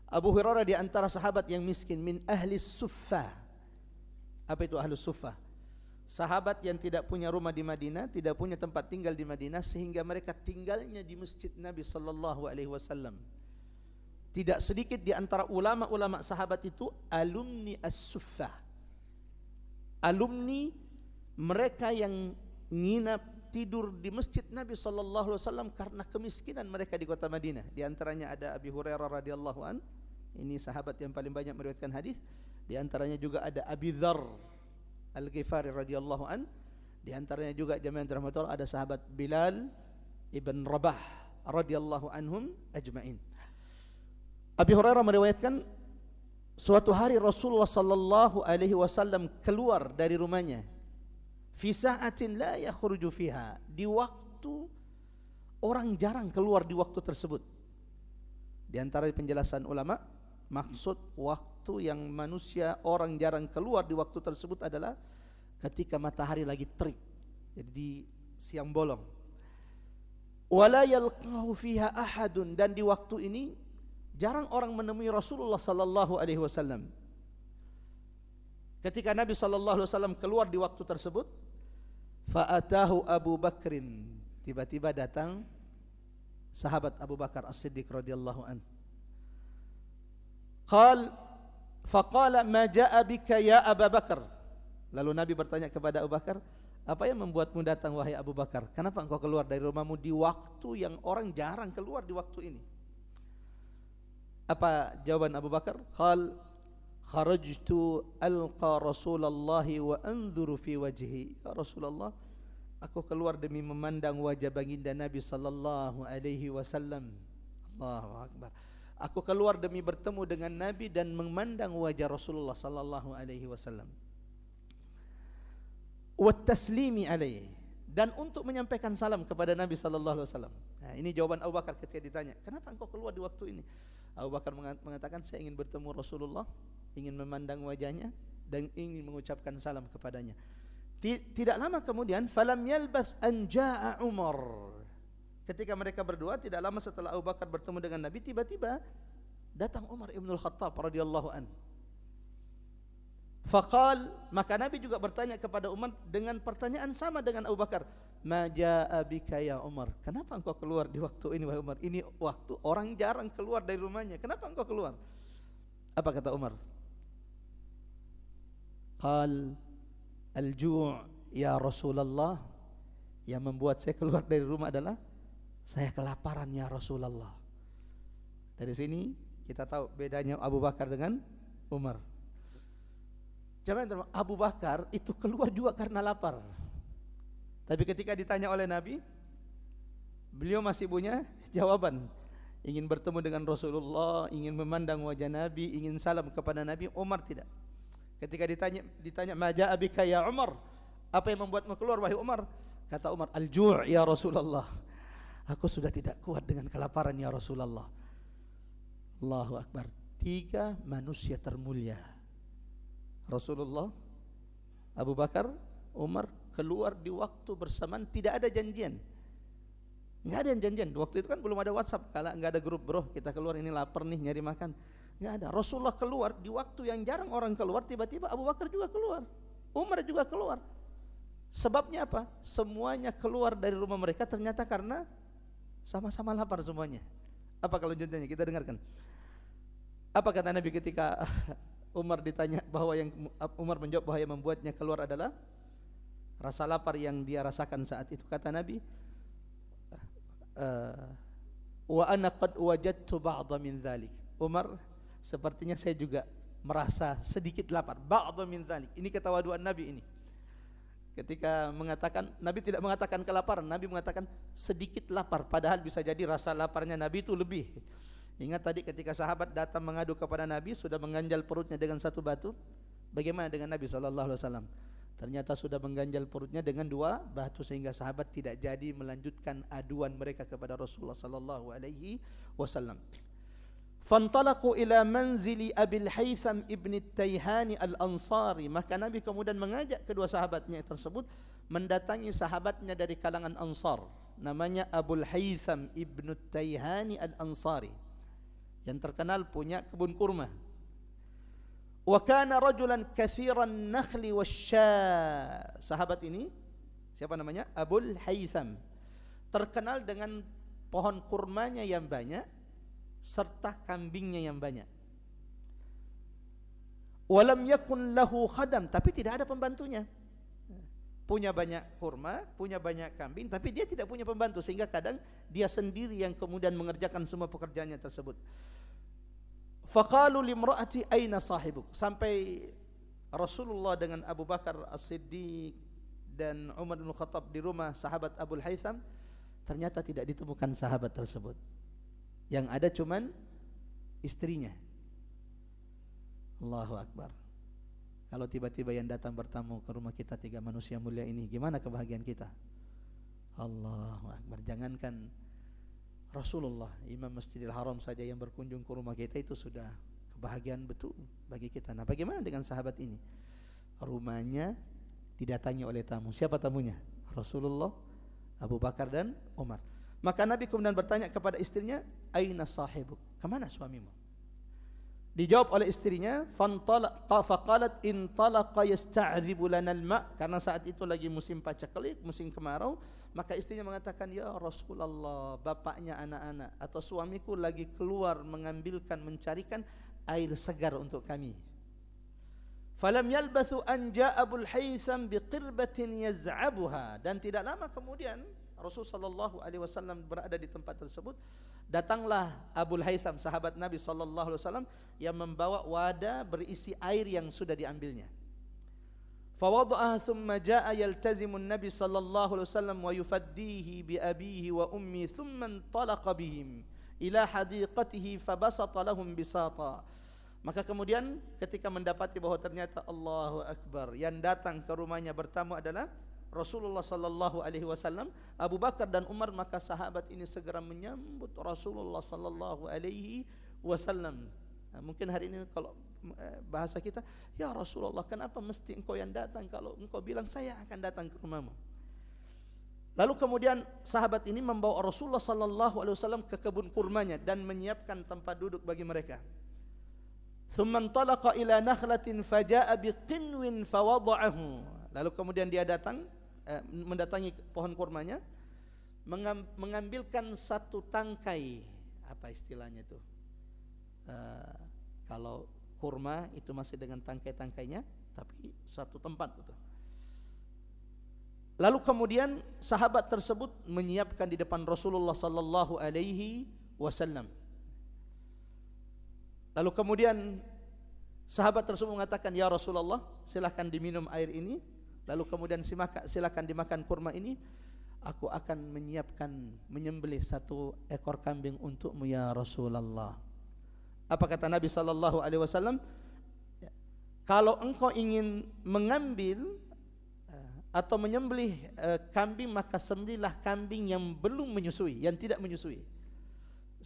Abu Hurairah di antara sahabat yang miskin, min ahli suffah. Apa itu ahli suffah? Sahabat yang tidak punya rumah di Madinah, tidak punya tempat tinggal di Madinah, sehingga mereka tinggalnya di masjid Nabi sallallahu alaihi wasallam. Tidak sedikit di antara ulama-ulama sahabat itu alumni as-suffah. Alumni mereka yang nginap tidur di masjid Nabi sallallahu alaihi wasallam karena kemiskinan mereka di kota Madinah. Di antaranya ada Abi Hurairah radhiyallahu an, ini sahabat yang paling banyak meriwayatkan hadis. Di antaranya juga ada Abi Dzar Al-Ghifari radhiyallahu an. Di antaranya juga jemaah yang dirahmati Allah ada sahabat Bilal ibn Rabah radhiyallahu anhum ajmain. Abi Hurairah meriwayatkan suatu hari Rasulullah sallallahu alaihi wasallam keluar dari rumahnya fi sa'atin la yakhruju fiha, di waktu orang jarang keluar di waktu tersebut. Di antara penjelasan ulama, maksud waktu yang manusia orang jarang keluar di waktu tersebut adalah ketika matahari lagi terik, jadi di siang bolong. Wala yalqahu fiha ahadun, dan di waktu ini jarang orang menemui Rasulullah sallallahu alaihi wasallam. Ketika Nabi sallallahu alaihi wasallam keluar di waktu tersebut, fa'atahu Abu Bakrin, tiba-tiba datang sahabat Abu Bakar As-Siddiq radhiyallahu an. Faqala ma jaa bika ya Abu Bakar. Lalu Nabi bertanya kepada Abu Bakar, apa yang membuatmu datang wahai Abu Bakar? Kenapa engkau keluar dari rumahmu di waktu yang orang jarang keluar di waktu ini? Apa jawaban Abu Bakar? Kharajtu alqa Rasulullah wa anzuru fi wajhi. Ya Rasulullah, aku keluar demi memandang wajah baginda Nabi sallallahu alaihi wasallam. Allahu akbar. Aku keluar demi bertemu dengan Nabi dan memandang wajah Rasulullah sallallahu alaihi wasallam. Wa taslimi alaihi, dan untuk menyampaikan salam kepada Nabi sallallahu alaihi wasallam. Nah, ini jawaban Abu Bakar ketika ditanya, "Kenapa engkau keluar di waktu ini?" Abu Bakar mengatakan, "Saya ingin bertemu Rasulullah, ingin memandang wajahnya dan ingin mengucapkan salam kepadanya." Tidak lama kemudian, falam yalbas an jaa Umar. Ketika mereka berdua, tidak lama setelah Abu Bakar bertemu dengan Nabi, tiba-tiba datang Umar ibn al-Khattab radhiyallahu an. Faqal Maka Nabi juga bertanya kepada Umar dengan pertanyaan sama dengan Abu Bakar. Ma jaa bika ya Umar? Kenapa engkau keluar di waktu ini wahai Umar? Ini waktu orang jarang keluar dari rumahnya. Kenapa engkau keluar? Apa kata Umar? Qal al-ju' ya Rasulullah. Yang membuat saya keluar dari rumah adalah saya kelaparan ya Rasulullah. Dari sini kita tahu bedanya Abu Bakar dengan Umar. Jangan, Abu Bakar itu keluar juga karena lapar. Tapi ketika ditanya oleh Nabi, beliau masih punya jawaban. Ingin bertemu dengan Rasulullah, ingin memandang wajah Nabi, ingin salam kepada Nabi. Umar tidak. Ketika ditanya ma jaa bika ya Umar? Apa yang membuatmu keluar wahai Umar? Kata Umar, al-ju' ya Rasulullah. Aku sudah tidak kuat dengan kelaparan ya Rasulullah. Allahu Akbar. 3 manusia termulia, Rasulullah, Abu Bakar, Umar, keluar di waktu bersamaan, tidak ada janjian. Enggak ada janjian. Waktu itu kan belum ada WhatsApp, kalau enggak ada grup, bro, kita keluar ini lapar nih nyari makan. Enggak ada. Rasulullah keluar di waktu yang jarang orang keluar, tiba-tiba Abu Bakar juga keluar. Umar juga keluar. Sebabnya apa? Semuanya keluar dari rumah mereka ternyata karena sama-sama lapar semuanya. Apa kalau contohnya? Kita dengarkan. Apa kata Nabi ketika Umar ditanya bahwa yang Umar menjawab bahwa yang membuatnya keluar adalah rasa lapar yang dia rasakan saat itu. Kata Nabi, wa ana qad wajadtu ba'dha min dzalik. Umar, sepertinya saya juga merasa sedikit lapar. Ba'dha min dzalik. Ini ketawaduan Nabi ini. Ketika mengatakan, Nabi tidak mengatakan kelaparan, Nabi mengatakan sedikit lapar, padahal bisa jadi rasa laparnya Nabi itu lebih. Ingat tadi ketika sahabat datang mengadu kepada Nabi, sudah mengganjal perutnya dengan satu batu. Bagaimana dengan Nabi SAW? Ternyata sudah mengganjal perutnya dengan 2 batu, sehingga sahabat tidak jadi melanjutkan aduan mereka kepada Rasulullah SAW. Fantalaqu ila manzili Abil Haytham ibn Tayhani al-Ansari. Maka Nabi kemudian mengajak kedua sahabatnya tersebut mendatangi sahabatnya dari kalangan Ansar, namanya Abul Haytham ibn Tayhani al-Ansari, yang terkenal punya kebun kurma. Wa kana rajulan katsiran nakhli wasya. Sahabat ini siapa namanya? Abul Haytham, terkenal dengan pohon kurmanya yang banyak serta kambingnya yang banyak. Walam yakun lahu khadam, tapi tidak ada pembantunya. Punya banyak kurma, punya banyak kambing, tapi dia tidak punya pembantu, sehingga kadang dia sendiri yang kemudian mengerjakan semua pekerjaannya tersebut. Faqalu limra'ati aina sahibuk. Sampai Rasulullah dengan Abu Bakar As-Siddiq dan Umar bin Khattab di rumah sahabat Abul Haytham, ternyata tidak ditemukan sahabat tersebut. Yang ada cuman istrinya. Allahu Akbar. Kalau tiba-tiba yang datang bertamu ke rumah kita 3 manusia mulia ini, gimana kebahagiaan kita? Allahu Akbar. Jangankan Rasulullah, Imam Masjidil Haram saja yang berkunjung ke rumah kita itu sudah kebahagiaan betul bagi kita. Nah, bagaimana dengan sahabat ini? Rumahnya didatangi oleh tamu. Siapa tamunya? Rasulullah, Abu Bakar dan Umar. Maka Nabi kemudian bertanya kepada istrinya, aina sahibuk? Kemana suamimu? Dijawab oleh istrinya, faqalat intalaqa yasta'dzibu lana al-ma', karena saat itu lagi musim paceklik, musim kemarau. Maka istrinya mengatakan, ya Rasulullah, bapaknya anak-anak atau suamiku lagi keluar mengambilkan, mencarikan air segar untuk kami. Falam yalbathu an ja'a Abul Haytham biqirbatin yaz'abuha. Dan tidak lama kemudian Rasulullah SAW berada di tempat tersebut. Datanglah Abul Haytham, sahabat Nabi SAW, yang membawa wadah berisi air yang sudah diambilnya. Fawada'ah thumma ja'a yaltazimu Nabi SAW wa yufaddihi bi abihi wa ummi thumma intalaqa bihim ila hadiqatihi fabasata lahum bisata. Maka kemudian ketika mendapati bahwa ternyata Allahu Akbar, yang datang ke rumahnya bertamu adalah Rasulullah sallallahu alaihi wasallam, Abu Bakar dan Umar, maka sahabat ini segera menyambut Rasulullah sallallahu alaihi wasallam. Nah, mungkin hari ini kalau bahasa kita, ya Rasulullah, kenapa mesti engkau yang datang? Kalau engkau bilang saya akan datang ke rumahmu. Lalu kemudian sahabat ini membawa Rasulullah sallallahu alaihi wasallam ke kebun kurmanya dan menyiapkan tempat duduk bagi mereka. Thumma intalaqa ila nakhlatin faja'a biqinwin fawada'ahu. Lalu kemudian dia datang mendatangi pohon kurmanya, mengambilkan satu tangkai, apa istilahnya itu? Kalau kurma itu masih dengan tangkai-tangkainya, tapi satu tempat itu. Lalu kemudian sahabat tersebut menyiapkan di depan Rasulullah sallallahu alaihi wasallam. Lalu kemudian sahabat tersebut mengatakan, "Ya Rasulullah, silakan diminum air ini, lalu kemudian silakan dimakan kurma ini. Aku akan menyembelih satu ekor kambing untukmu ya Rasulullah." Apa kata Nabi sallallahu alaihi wasallam? Kalau engkau ingin mengambil atau menyembelih kambing, maka sembelihlah kambing yang belum menyusui, yang tidak menyusui.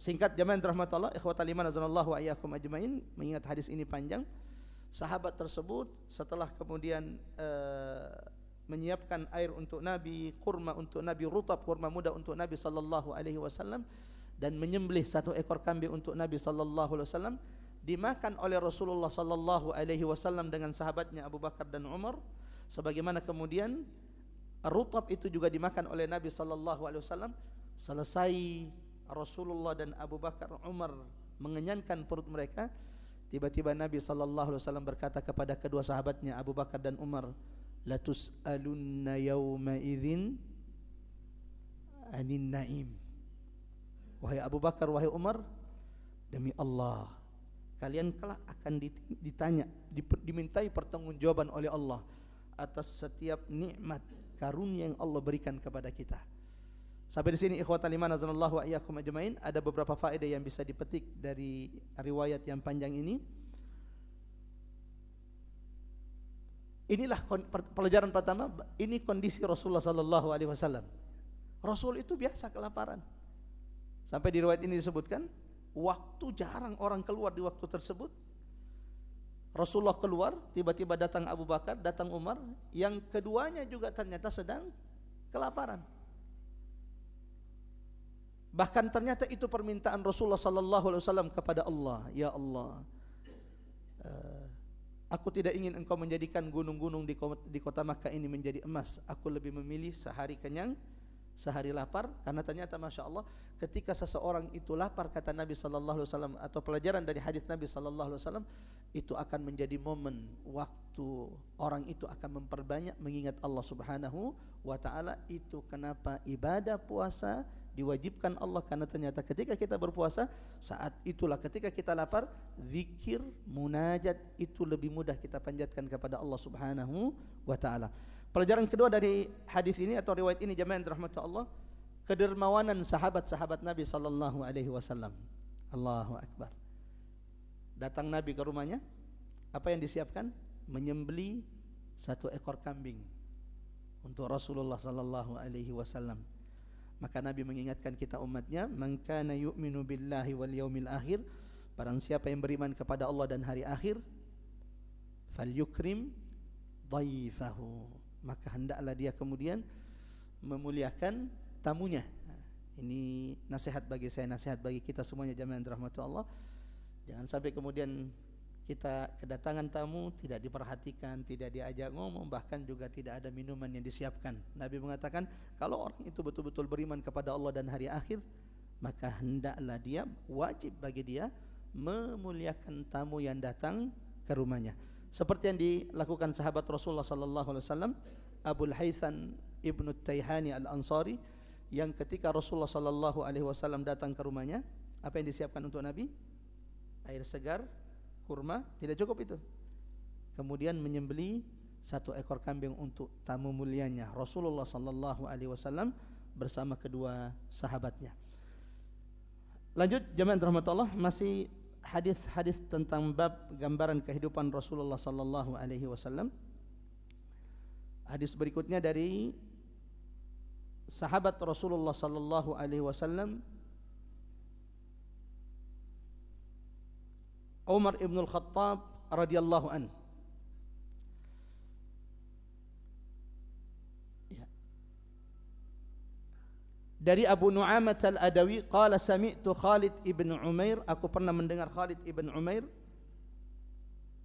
Singkat jamaah rahmatullah, ikhwatal iman azanallahu wa iyyakum ajmain, mengingat hadis ini panjang. Sahabat tersebut setelah kemudian menyiapkan air untuk Nabi, kurma untuk Nabi, rutab kurma muda untuk Nabi sallallahu alaihi wasallam, dan menyembelih satu ekor kambing untuk Nabi sallallahu alaihi wasallam, dimakan oleh Rasulullah sallallahu alaihi wasallam dengan sahabatnya Abu Bakar dan Umar, sebagaimana kemudian rutab itu juga dimakan oleh Nabi sallallahu alaihi wasallam. Selesai Rasulullah dan Abu Bakar, Umar mengenyangkan perut mereka, tiba-tiba Nabi sallallahu alaihi wasallam berkata kepada kedua sahabatnya Abu Bakar dan Umar, "La tus'alunna yawma idzin anin naim." Wahai Abu Bakar, wahai Umar, demi Allah, kalian kelak akan ditanya, dimintai pertanggungjawaban oleh Allah atas setiap nikmat karunia yang Allah berikan kepada kita. Sampai di sini ikhwatal iman azanallahu wa iyyakum ajmain, ada beberapa faedah yang bisa dipetik dari riwayat yang panjang ini. Inilah pelajaran pertama, ini kondisi Rasulullah sallallahu alaihi wasallam. Rasul itu biasa kelaparan. Sampai di riwayat ini disebutkan, waktu jarang orang keluar di waktu tersebut. Rasulullah keluar, tiba-tiba datang Abu Bakar, datang Umar, yang keduanya juga ternyata sedang kelaparan. Bahkan ternyata itu permintaan Rasulullah sallallahu alaihi wasallam kepada Allah, "Ya Allah, aku tidak ingin engkau menjadikan gunung-gunung di kota Makkah ini menjadi emas. Aku lebih memilih sehari kenyang, sehari lapar." Karena ternyata Masya Allah, ketika seseorang itu lapar, kata Nabi sallallahu alaihi wasallam, atau pelajaran dari hadis Nabi sallallahu alaihi wasallam, itu akan menjadi momen waktu orang itu akan memperbanyak mengingat Allah Subhanahu wa taala. Itu kenapa ibadah puasa diwajibkan Allah, karena ternyata ketika kita berpuasa, saat itulah ketika kita lapar, zikir, munajat itu lebih mudah kita panjatkan kepada Allah Subhanahu wa taala. Pelajaran kedua dari hadis ini atau riwayat ini jamaah rahmatullah Allah, kedermawanan sahabat-sahabat Nabi sallallahu alaihi wasallam. Allahu akbar. Datang Nabi ke rumahnya, apa yang disiapkan? Menyembelih satu ekor kambing untuk Rasulullah sallallahu alaihi wasallam. Maka Nabi mengingatkan kita umatnya, "Man kana yu'minu billahi wal yaumil akhir," barang siapa yang beriman kepada Allah dan hari akhir, "falyukrim dhaifahu," maka hendaklah dia kemudian memuliakan tamunya. Ini nasihat bagi saya, nasihat bagi kita semuanya jamaah rahmatullah Allah. Jangan sampai kemudian kita kedatangan tamu tidak diperhatikan, tidak diajak ngomong, bahkan juga tidak ada minuman yang disiapkan. Nabi mengatakan, kalau orang itu betul-betul beriman kepada Allah dan hari akhir, maka hendaklah dia, wajib bagi dia memuliakan tamu yang datang ke rumahnya. Seperti yang dilakukan sahabat Rasulullah sallallahu alaihi wasallam, Abul Haythan Ibnu Taihani Al-Ansari, yang ketika Rasulullah sallallahu alaihi wasallam datang ke rumahnya, apa yang disiapkan untuk Nabi? Air segar, kurma, tidak cukup itu. Kemudian menyembelih satu ekor kambing untuk tamu mulianya Rasulullah sallallahu alaihi wasallam bersama kedua sahabatnya. Lanjut jamaah rahmatullah, masih hadis-hadis tentang bab gambaran kehidupan Rasulullah sallallahu alaihi wasallam. Hadis berikutnya dari sahabat Rasulullah sallallahu alaihi wasallam, Umar ibn al-Khattab radhiyallahu an. Dari Abu Nu'amah al-Adawi, qala sami'tu Khalid ibn Umair, aku pernah mendengar Khalid ibn Umair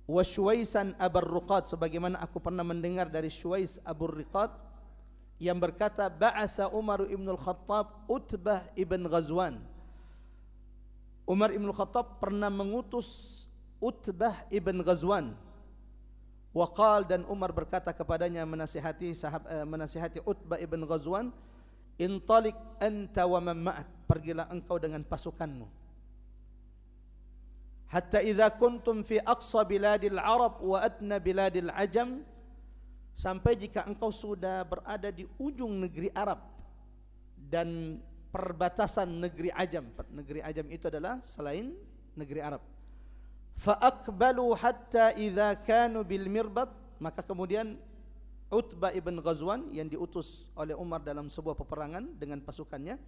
wa Syuwaisan Abar Ruqad, sebagaimana aku pernah mendengar dari Syuwais Abu Riqad yang berkata, ba'atha Umar ibn al-Khattab Utbah ibn Ghazwan. Umar ibn al-Khattab pernah mengutus Utbah ibn Ghazwan. Waqal, dan Umar berkata kepadanya, menasihati Utbah ibn Ghazwan, intalik anta wa man ma'ak, pergilah engkau dengan pasukanmu. Hatta idza kuntum fi aqsa biladil Arab wa adna biladil Ajam, sampai jika engkau sudah berada di ujung negeri Arab dan perbatasan negeri Ajam. Negeri Ajam itu adalah selain negeri Arab. Fa aqbalu hatta idza kanu bil Mirbat, maka kemudian Utbah ibn Ghazwan yang diutus oleh Umar dalam sebuah peperangan dengan pasukannya,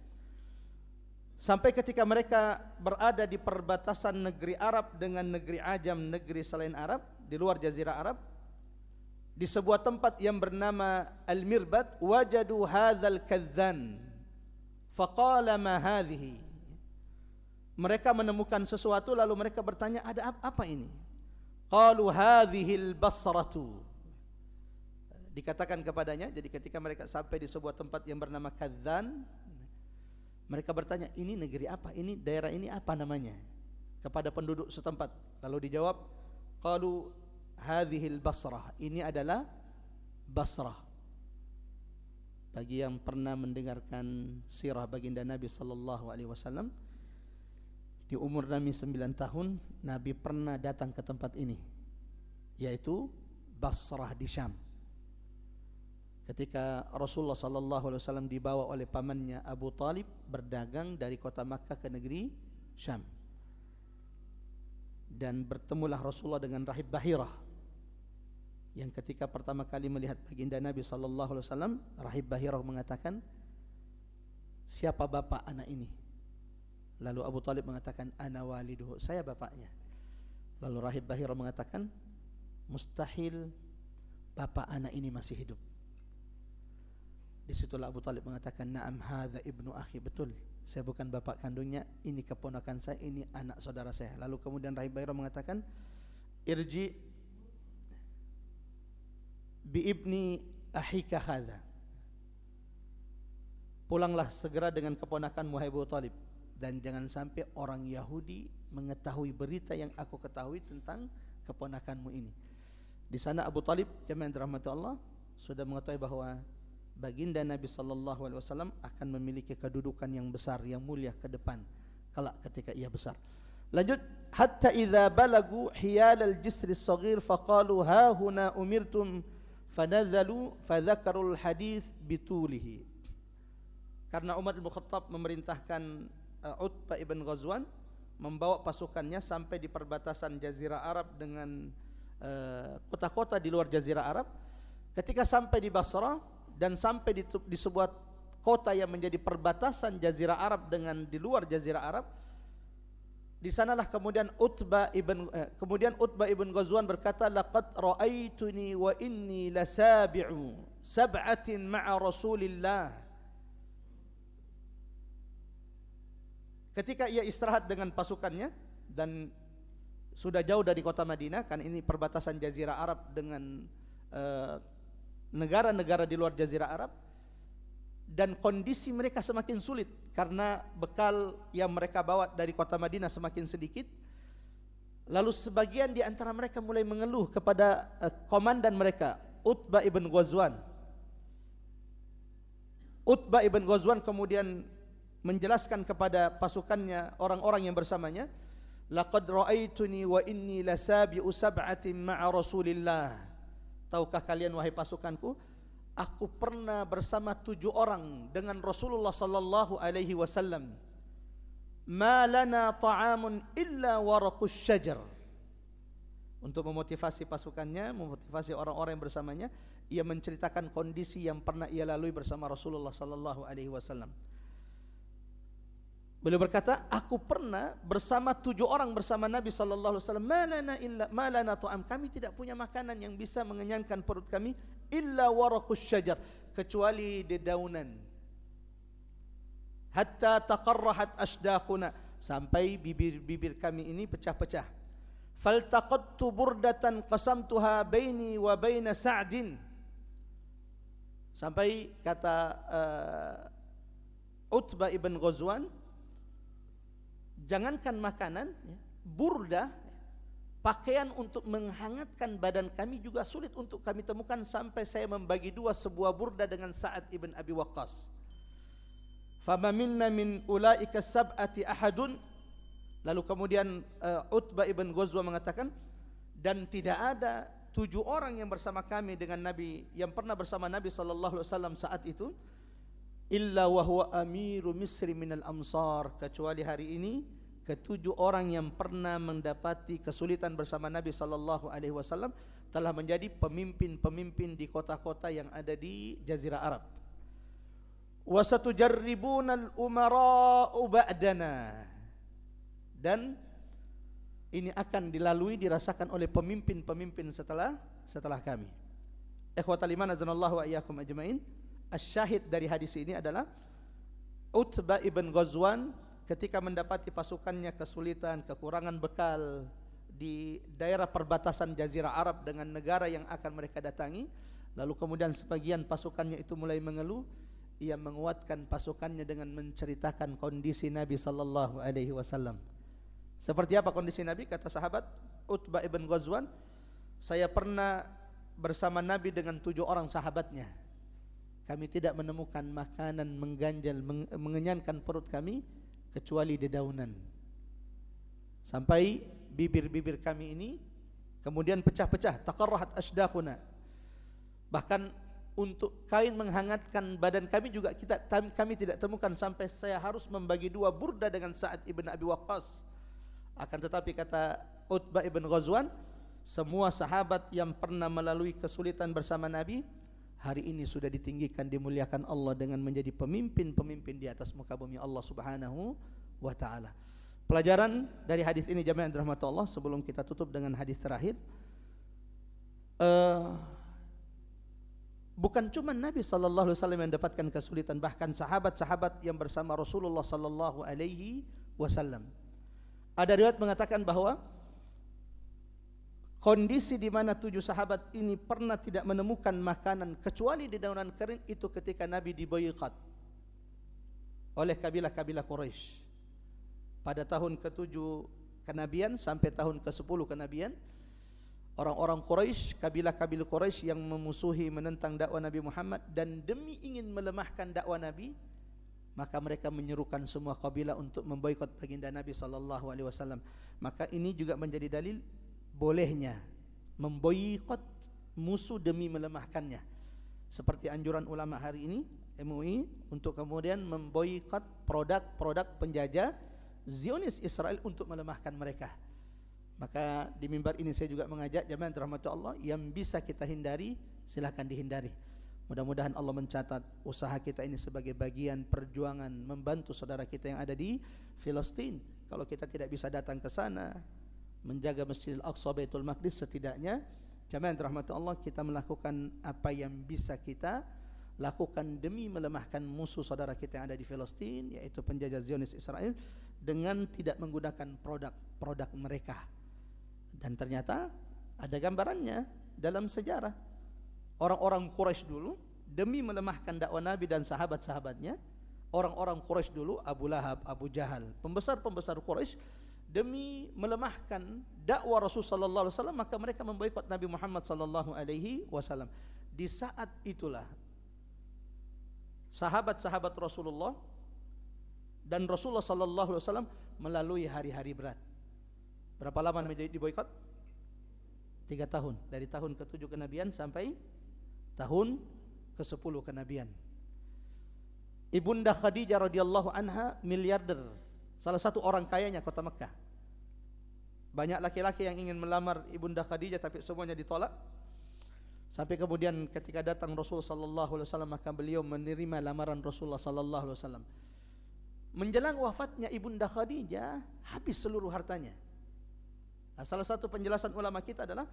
sampai ketika mereka berada di perbatasan negeri Arab dengan negeri Ajam, negeri selain Arab, di luar Jazirah Arab, di sebuah tempat yang bernama Al-Mirbat, wajadu hadzal kadzan faqala ma hadhihi. Mereka menemukan sesuatu lalu mereka bertanya, ada apa ini? Qalu hadhil basratu. Dikatakan kepadanya, jadi ketika mereka sampai di sebuah tempat yang bernama Kadzan, mereka bertanya, ini negeri apa? Ini daerah ini apa namanya? Kepada penduduk setempat. Lalu dijawab, qalu hadhil basrah. Ini adalah Basrah. Bagi yang pernah mendengarkan sirah baginda Nabi sallallahu alaihi wasallam, di umur Nabi 9 tahun, Nabi pernah datang ke tempat ini, yaitu Basrah di Syam. Ketika Rasulullah sallallahu alaihi wasallam dibawa oleh pamannya Abu Talib berdagang dari kota Makkah ke negeri Syam. Dan bertemulah Rasulullah dengan Rahib Bahirah, yang ketika pertama kali melihat baginda Nabi sallallahu alaihi wasallam, Rahib Bahirah mengatakan, siapa bapak anak ini? Lalu Abu Talib mengatakan, ana waliduhu, saya bapaknya. Lalu Rahib Bahirah mengatakan, mustahil bapak anak ini masih hidup. Disitulah Abu Talib mengatakan, na'am hadza ibnu akhi, betul, saya bukan bapak kandungnya, ini keponakan saya, ini anak saudara saya. Lalu kemudian Rahib Bahirah mengatakan, irji bi ibni ahika hadza, pulanglah segera dengan keponakanmu Abu Talib, dan jangan sampai orang Yahudi mengetahui berita yang aku ketahui tentang keponakanmu ini. Di sana Abu Talib, jemaah dirahmati Allah, sudah mengetahui bahwa baginda Nabi sallallahu alaihi wasallam akan memiliki kedudukan yang besar, yang mulia ke depan kelak ketika ia besar. Lanjut, hatta idza balagu hiyal al-jisr as-saghir faqalu ha huna umirtum fanadhalu fadzakarul hadits bitulihi. Karena Umar bin Khattab memerintahkan Utbah ibn Ghazwan membawa pasukannya sampai di perbatasan Jazirah Arab dengan kota-kota di luar Jazirah Arab. Ketika sampai di Basrah dan sampai di sebuah kota yang menjadi perbatasan Jazirah Arab dengan di luar Jazirah Arab, di sanalah kemudian Utbah ibn Ghazwan berkata, laqad ra'aituni wa inni lasabi'u sab'atin ma'a Rasulillah. Ketika ia istirahat dengan pasukannya dan sudah jauh dari kota Madinah, kan ini perbatasan Jazirah Arab dengan negara-negara di luar Jazirah Arab, dan kondisi mereka semakin sulit karena bekal yang mereka bawa dari kota Madinah semakin sedikit. Lalu sebagian di antara mereka mulai mengeluh kepada komandan mereka, Utbah ibn Ghazwan. Utbah ibn Ghazwan kemudian menjelaskan kepada pasukannya, orang-orang yang bersamanya, laqad ra'aituni wa inni lasabi'u sab'atin ma'a Rasulillah. Tahukah kalian wahai pasukanku, aku pernah bersama 7 orang dengan Rasulullah sallallahu alaihi wasallam. Ma lana ta'amun illa waraqus syajar. Untuk memotivasi pasukannya, memotivasi orang-orang yang bersamanya, ia menceritakan kondisi yang pernah ia lalui bersama Rasulullah sallallahu alaihi wasallam. Beliau berkata, aku pernah bersama 7 orang bersama Nabi sallallahu alaihi wasallam. Ma lana ta'am, kami tidak punya makanan yang bisa mengenyangkan perut kami, illa waraqus syajar, kecuali dedaunan. Hatta taqarrahat ashdaquna, sampai bibir-bibir kami ini pecah-pecah. faltaqattu burdatan qasamtuha baini wa baina Sa'din. Sampai kata Utbah ibn Ghazwan, jangankan makanan, burdah, pakaian untuk menghangatkan badan kami juga sulit untuk kami temukan, sampai saya membagi dua sebuah burdah dengan Sa'ad ibn Abi Waqqas. Fama minna min ulaika sab'ati ahadun. Lalu kemudian Utbah ibn Ghazwan mengatakan, dan tidak ada 7 orang yang bersama kami dengan Nabi, yang pernah bersama Nabi sallallahu alaihi wasallam saat itu, illa wa huwa amiru Misri minal amsar, kecuali hari ini ke-7 orang yang pernah mendapati kesulitan bersama Nabi sallallahu alaihi wasallam telah menjadi pemimpin-pemimpin di kota-kota yang ada di Jazirah Arab. Wa satujarribuna al-umara'u ba'dana, dan ini akan dilalui, dirasakan oleh pemimpin-pemimpin setelah kami. Ikhwatal iman azanallahu wa iyyakum ajmain. Asyahid dari hadis ini adalah Utbah ibn Ghazwan ketika mendapati pasukannya kesulitan, kekurangan bekal di daerah perbatasan Jazirah Arab dengan negara yang akan mereka datangi, lalu kemudian sebagian pasukannya itu mulai mengeluh, ia menguatkan pasukannya dengan menceritakan kondisi Nabi sallallahu alaihi wasallam. Seperti apa kondisi Nabi? Kata sahabat Utbah ibn Ghazwan, saya pernah bersama Nabi dengan 7 orang sahabatnya. Kami tidak menemukan makanan mengganjal, mengenyangkan perut kami kecuali dedaunan. Sampai bibir-bibir kami ini kemudian pecah-pecah, taqarrahat ashdaquna. Bahkan untuk kain menghangatkan badan kami juga kami tidak temukan, sampai saya harus membagi 2 burdah dengan Sa'ad ibn Abi Waqqas. Akan tetapi kata Utbah ibn Ghazwan, semua sahabat yang pernah melalui kesulitan bersama Nabi hari ini sudah ditinggikan, dimuliakan Allah dengan menjadi pemimpin-pemimpin di atas muka bumi Allah Subhanahu wa taala. Pelajaran dari hadis ini jamaah yang dirahmati Allah, sebelum kita tutup dengan hadis terakhir, bukan cuma Nabi sallallahu alaihi wasallam yang mendapatkan kesulitan, bahkan sahabat-sahabat yang bersama Rasulullah sallallahu alaihi wasallam. Ada riwayat mengatakan bahwa kondisi di mana 7 sahabat ini pernah tidak menemukan makanan kecuali di daunan kering itu ketika Nabi diboikot oleh kabilah-kabilah Quraisy. Pada tahun ke-7 kenabian sampai tahun ke-10 kenabian, orang-orang Quraisy, kabilah-kabilah Quraisy yang memusuhi, menentang dakwah Nabi Muhammad, dan demi ingin melemahkan dakwah Nabi, maka mereka menyerukan semua kabilah untuk memboikot baginda Nabi sallallahu alaihi wasallam. Maka ini juga menjadi dalil bolehnya memboikot musuh demi melemahkannya. Seperti anjuran ulama hari ini MUI untuk kemudian memboikot produk-produk penjajah Zionis Israel untuk melemahkan mereka. Maka di mimbar ini saya juga mengajak jamaah rahmat Allah, yang bisa kita hindari silakan dihindari. Mudah-mudahan Allah mencatat usaha kita ini sebagai bagian perjuangan membantu saudara kita yang ada di Filistin. Kalau kita tidak bisa datang ke sana menjaga Masjidil Aqsa Baitul Maqdis, setidaknya jamaah rahmat Allah kita melakukan apa yang bisa kita lakukan demi melemahkan musuh saudara kita yang ada di Filistin, yaitu penjajah Zionis Israel, dengan tidak menggunakan produk-produk mereka. Dan ternyata ada gambarannya dalam sejarah. Orang-orang Quraisy dulu demi melemahkan dakwah Nabi dan sahabat-sahabatnya, orang-orang Quraisy dulu, Abu Lahab, Abu Jahal, pembesar-pembesar Quraisy, demi melemahkan dakwah Rasul sallallahu alaihi wasallam, maka mereka memboikot Nabi Muhammad sallallahu alaihi wasallam. Di saat itulah sahabat-sahabat Rasulullah dan Rasulullah sallallahu alaihi wasallam melalui hari-hari berat. Berapa lama menjadi diboikot? 3 tahun, dari tahun ke-7 kenabian sampai tahun ke-10 kenabian. Ibunda Khadijah radhiyallahu anha miliarder, salah satu orang kayanya kota Mekah. Banyak laki-laki yang ingin melamar Ibunda Khadijah tapi semuanya ditolak. Sampai kemudian ketika datang Rasul sallallahu alaihi wasallam, maka beliau menerima lamaran Rasulullah sallallahu alaihi wasallam. Menjelang wafatnya Ibunda Khadijah, habis seluruh hartanya. Nah, salah satu penjelasan ulama kita adalah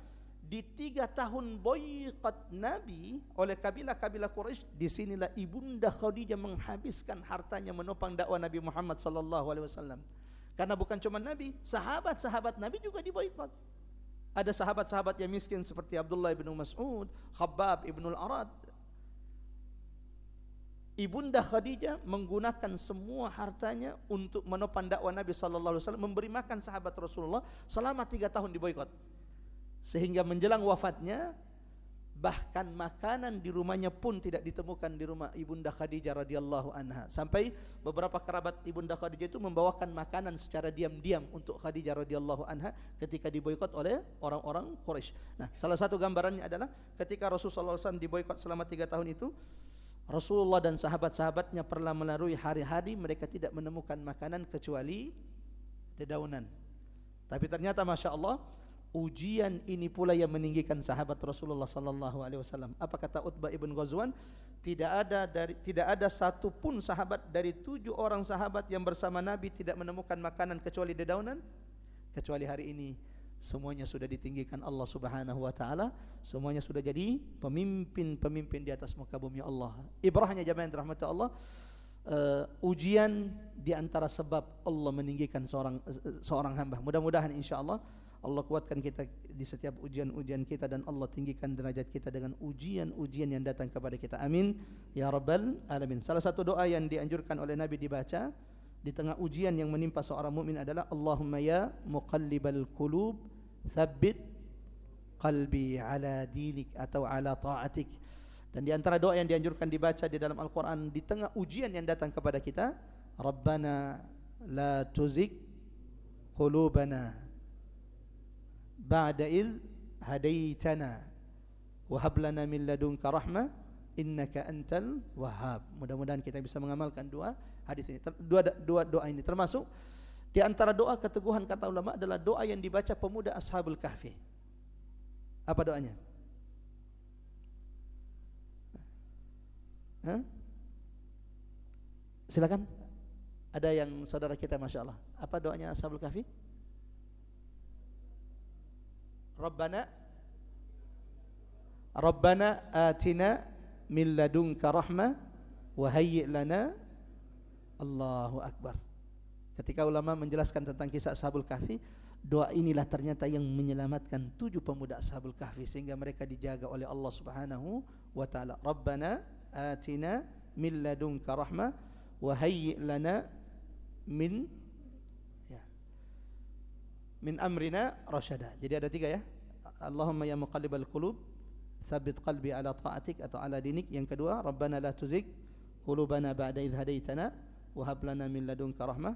di 3 tahun boikot Nabi oleh kabilah-kabilah Quraisy, disinilah Ibunda Khadijah menghabiskan hartanya menopang dakwah Nabi Muhammad sallallahu alaihi wasallam. Karena bukan cuma Nabi, sahabat-sahabat Nabi juga diboikot. Ada sahabat-sahabat yang miskin seperti Abdullah bin Mas'ud, Khabbab ibn al-Arad. Ibunda Khadijah menggunakan semua hartanya untuk menopang dakwah Nabi sallallahu alaihi wasallam, memberi makan sahabat Rasulullah selama 3 tahun diboikot. Sehingga menjelang wafatnya bahkan makanan di rumahnya pun tidak ditemukan di rumah Ibunda Khadijah radhiyallahu anha. Sampai beberapa kerabat Ibunda Khadijah itu membawakan makanan secara diam-diam untuk Khadijah radhiyallahu anha ketika diboikot oleh orang-orang Quraisy. Nah, salah satu gambarannya adalah ketika Rasulullah SAW diboikot selama 3 tahun itu, Rasulullah dan sahabat-sahabatnya pernah melalui hari-hari mereka tidak menemukan makanan kecuali dedaunan. Tapi ternyata Masya Allah, ujian ini pula yang meninggikan sahabat Rasulullah sallallahu alaihi wasallam. Apa kata Utbah ibn Ghazwan? Tidak ada satu pun sahabat dari 7 orang sahabat yang bersama Nabi tidak menemukan makanan kecuali dedaunan. Kecuali hari ini semuanya sudah ditinggikan Allah Subhanahu wa taala, semuanya sudah jadi pemimpin-pemimpin di atas muka bumi Allah. Ibrahnya jamaah yang dirahmati Allah, ujian di antara sebab Allah meninggikan seorang hamba. Mudah-mudahan insyaallah Allah kuatkan kita di setiap ujian-ujian kita dan Allah tinggikan derajat kita dengan ujian-ujian yang datang kepada kita. Amin ya rabbal alamin. Salah satu doa yang dianjurkan oleh Nabi dibaca di tengah ujian yang menimpa seorang mukmin adalah Allahumma ya muqallibal qulub tsabbit qalbi ala dinik atau ala ta'atik. Dan di antara doa yang dianjurkan dibaca di dalam Al-Qur'an di tengah ujian yang datang kepada kita, Rabbana la tuzigh qulubana ba'da id hadaitana wa hab lana min ladunka rahmah innaka antal wahhab. Mudah-mudahan kita bisa mengamalkan dua hadis ini, dua doa ini. Termasuk di antara doa keteguhan kata ulama adalah doa yang dibaca pemuda Ashabul Kahfi. Apa doanya? Silakan. Ada yang saudara kita Masya Allah. Apa doanya Ashabul Kahfi? Rabbana atina min ladunka rahmah wa hayyi' lana. Allahu akbar. Ketika ulama menjelaskan tentang kisah Ashabul Kahfi, doa inilah ternyata yang menyelamatkan 7 pemuda Ashabul Kahfi sehingga mereka dijaga oleh Allah Subhanahu wa taala. Rabbana atina min ladunka rahmah wa hayyi' lana min amrina rasyada. Jadi ada 3 ya. Allahumma ya muqallibal qulub tsabbit qalbi ala ta'atik atau ala dinik. Yang kedua, Rabbana la tuzigh qulubana ba'da idh hadaitana wa hab lana min ladunka rahmah.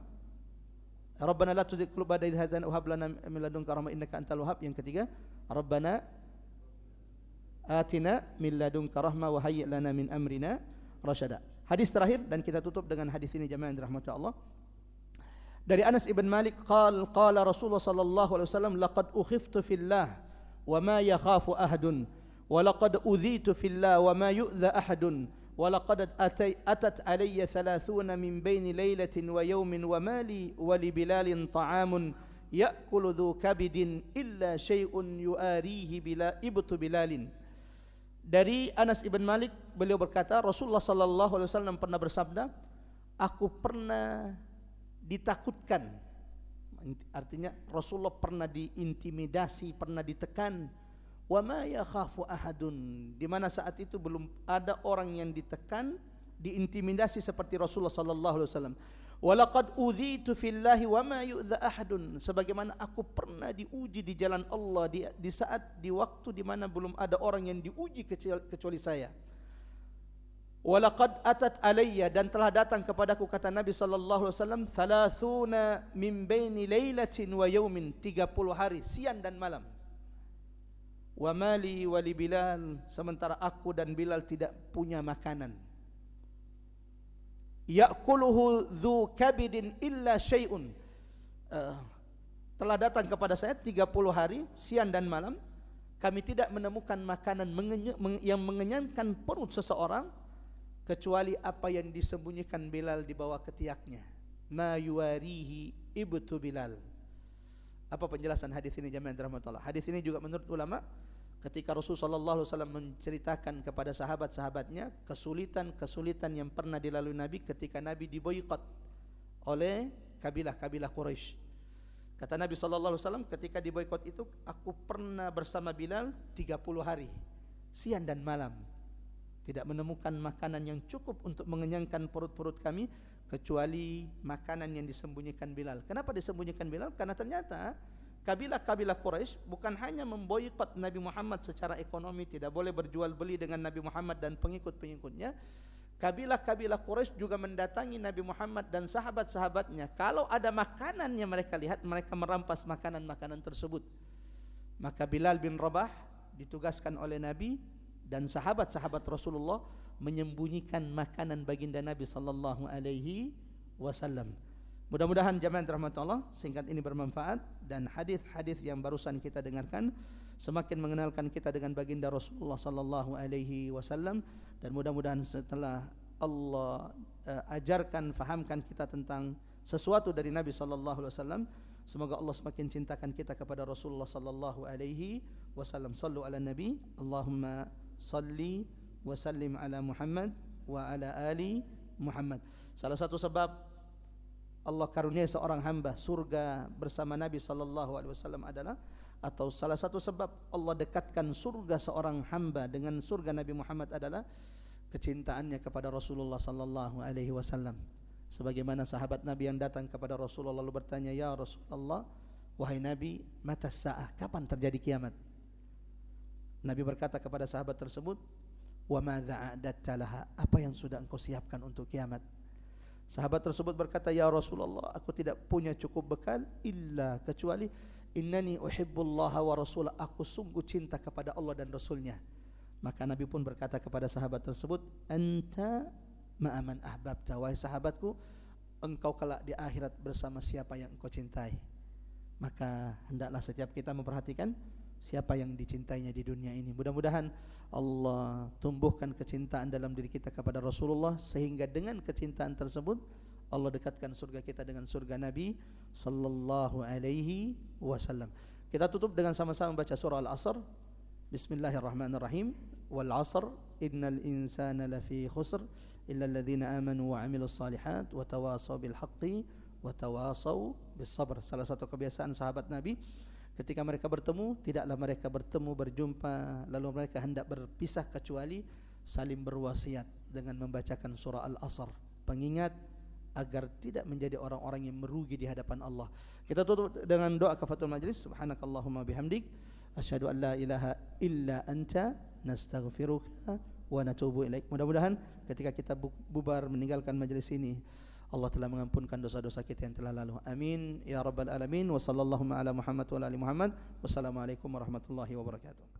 Rabbana la tuzigh qulubana ba'da idh hadaitana wa hab lana min ladunka rahmah innaka antal wahhab. Yang ketiga, Rabbana atina min ladunka rahmah wa hayyi' lana min amrina rasyada. Hadis terakhir dan kita tutup dengan hadis ini jemaah yang dirahmati Allah. Dari Anas ibn Malik qala Rasulullah sallallahu alaihi wasallam laqad ukhiftu fillah wa ma yakhafu ahadun wa laqad udhitu fillah wa ma yu'dha ahadun wa laqad atat alayya 30 min baini lailatin wa yawmin wa mali wa li bilalin ta'amun ya'kulu dhu kabidin illa syai'un yu'arihi bila ibtu bilalin. Dari Anas ibn Malik beliau berkata Rasulullah sallallahu alaihi wasallam pernah bersabda, aku pernah ditakutkan, artinya Rasulullah pernah diintimidasi, pernah ditekan. Wa ma yakhafu ahadun, di mana saat itu belum ada orang yang ditekan, diintimidasi seperti Rasulullah sallallahu alaihi wasallam. Wa laqad udhitu fillahi wa ma yu'dha ahadun, sebagaimana aku pernah diuji di jalan Allah di waktu di mana belum ada orang yang diuji kecuali saya. Walaqad atat alayya, dan telah datang kepadaku kata Nabi sallallahu alaihi wasallam 30 min baini lailatin wa yaumin, 30 hari siang dan malam. Wa mali wa li Bilal, sementara aku dan Bilal tidak punya makanan. Ya'kuluhu dzu kabidin illa syai'un, telah datang kepada saya 30 hari siang dan malam, kami tidak menemukan makanan yang mengenyangkan perut seseorang kecuali apa yang disembunyikan Bilal di bawah ketiaknya. Ma yuwarihi ibtu Bilal. Apa penjelasan hadis ini jemaah rahmatullah? Hadis ini juga menurut ulama, ketika Rasulullah sallallahu alaihi wasallam menceritakan kepada sahabat-sahabatnya kesulitan-kesulitan yang pernah dilalui Nabi ketika Nabi diboikot oleh kabilah-kabilah Quraisy. Kata Nabi SAW, ketika di boikot itu, aku pernah bersama Bilal 30 hari, siang dan malam, tidak menemukan makanan yang cukup untuk mengenyangkan perut-perut kami, kecuali makanan yang disembunyikan Bilal. Kenapa disembunyikan Bilal? Karena ternyata kabilah-kabilah Quraisy bukan hanya memboikot Nabi Muhammad secara ekonomi, tidak boleh berjual beli dengan Nabi Muhammad dan pengikut-pengikutnya. Kabilah-kabilah Quraisy juga mendatangi Nabi Muhammad dan sahabat-sahabatnya. Kalau ada makanan yang mereka lihat, mereka merampas makanan-makanan tersebut. Maka Bilal bin Rabah ditugaskan oleh Nabi dan sahabat-sahabat Rasulullah menyembunyikan makanan baginda Nabi sallallahu alaihi wasallam. Mudah-mudahan jamaah rahmat Allah, singkat ini bermanfaat, dan hadis-hadis yang barusan kita dengarkan semakin mengenalkan kita dengan baginda Rasulullah sallallahu alaihi wasallam, dan mudah-mudahan setelah Allah ajarkan, fahamkan kita tentang sesuatu dari Nabi sallallahu alaihi wasallam, semoga Allah semakin cintakan kita kepada Rasulullah sallallahu alaihi wasallam. Sallu ala nabi, Allahumma salli wa sallim ala Muhammad wa ala ali Muhammad. Salah satu sebab Allah karunia seorang hamba surga bersama Nabi sallallahu alaihi wasallam adalah, atau salah satu sebab Allah dekatkan surga seorang hamba dengan surga Nabi Muhammad adalah kecintaannya kepada Rasulullah sallallahu alaihi wasallam. Sebagaimana sahabat Nabi yang datang kepada Rasulullah lalu bertanya, "Ya Rasulullah, wahai Nabi, mata sa'ah, kapan terjadi kiamat?" Nabi berkata kepada sahabat tersebut, "Wa madza a'datta laha, apa yang sudah engkau siapkan untuk kiamat?" Sahabat tersebut berkata, "Ya Rasulullah, aku tidak punya cukup bekal illa kecuali innani uhibbullaha wa rasulah, aku sungguh cinta kepada Allah dan Rasulnya." Maka Nabi pun berkata kepada sahabat tersebut, "Anta ma'aman ahbabta, wahai sahabatku, engkau kelak di akhirat bersama siapa yang engkau cintai." Maka hendaklah setiap kita memperhatikan siapa yang dicintainya di dunia ini. Mudah-mudahan Allah tumbuhkan kecintaan dalam diri kita kepada Rasulullah, sehingga dengan kecintaan tersebut Allah dekatkan surga kita dengan surga Nabi sallallahu alaihi wasallam. Kita tutup dengan sama-sama membaca surah Al-Asr. Bismillahirrahmanirrahim. Wal 'asr innal insana lafi khusr illa alladhina amanu wa 'amilus shalihat wa tawasaw bil haqqi wa tawasaw bis sabr. Salah satu kebiasaan sahabat Nabi, ketika mereka bertemu, tidaklah mereka bertemu berjumpa lalu mereka hendak berpisah kecuali saling berwasiat dengan membacakan surah Al-Asr, pengingat agar tidak menjadi orang-orang yang merugi di hadapan Allah. Kita tutup dengan doa kafatul majlis. Subhanakallahumma bihamdik, asyhadu an la ilaha illa anta, nastaghfiruka wa natubu ilaik. Mudah-mudahan ketika kita bubar meninggalkan majlis ini, Allah telah mengampunkan dosa-dosa kita yang telah lalu. Amin ya rabbal alamin. Wa sallallahu ala Muhammad wa ala ali Muhammad. Wassalamualaikum warahmatullahi wabarakatuh.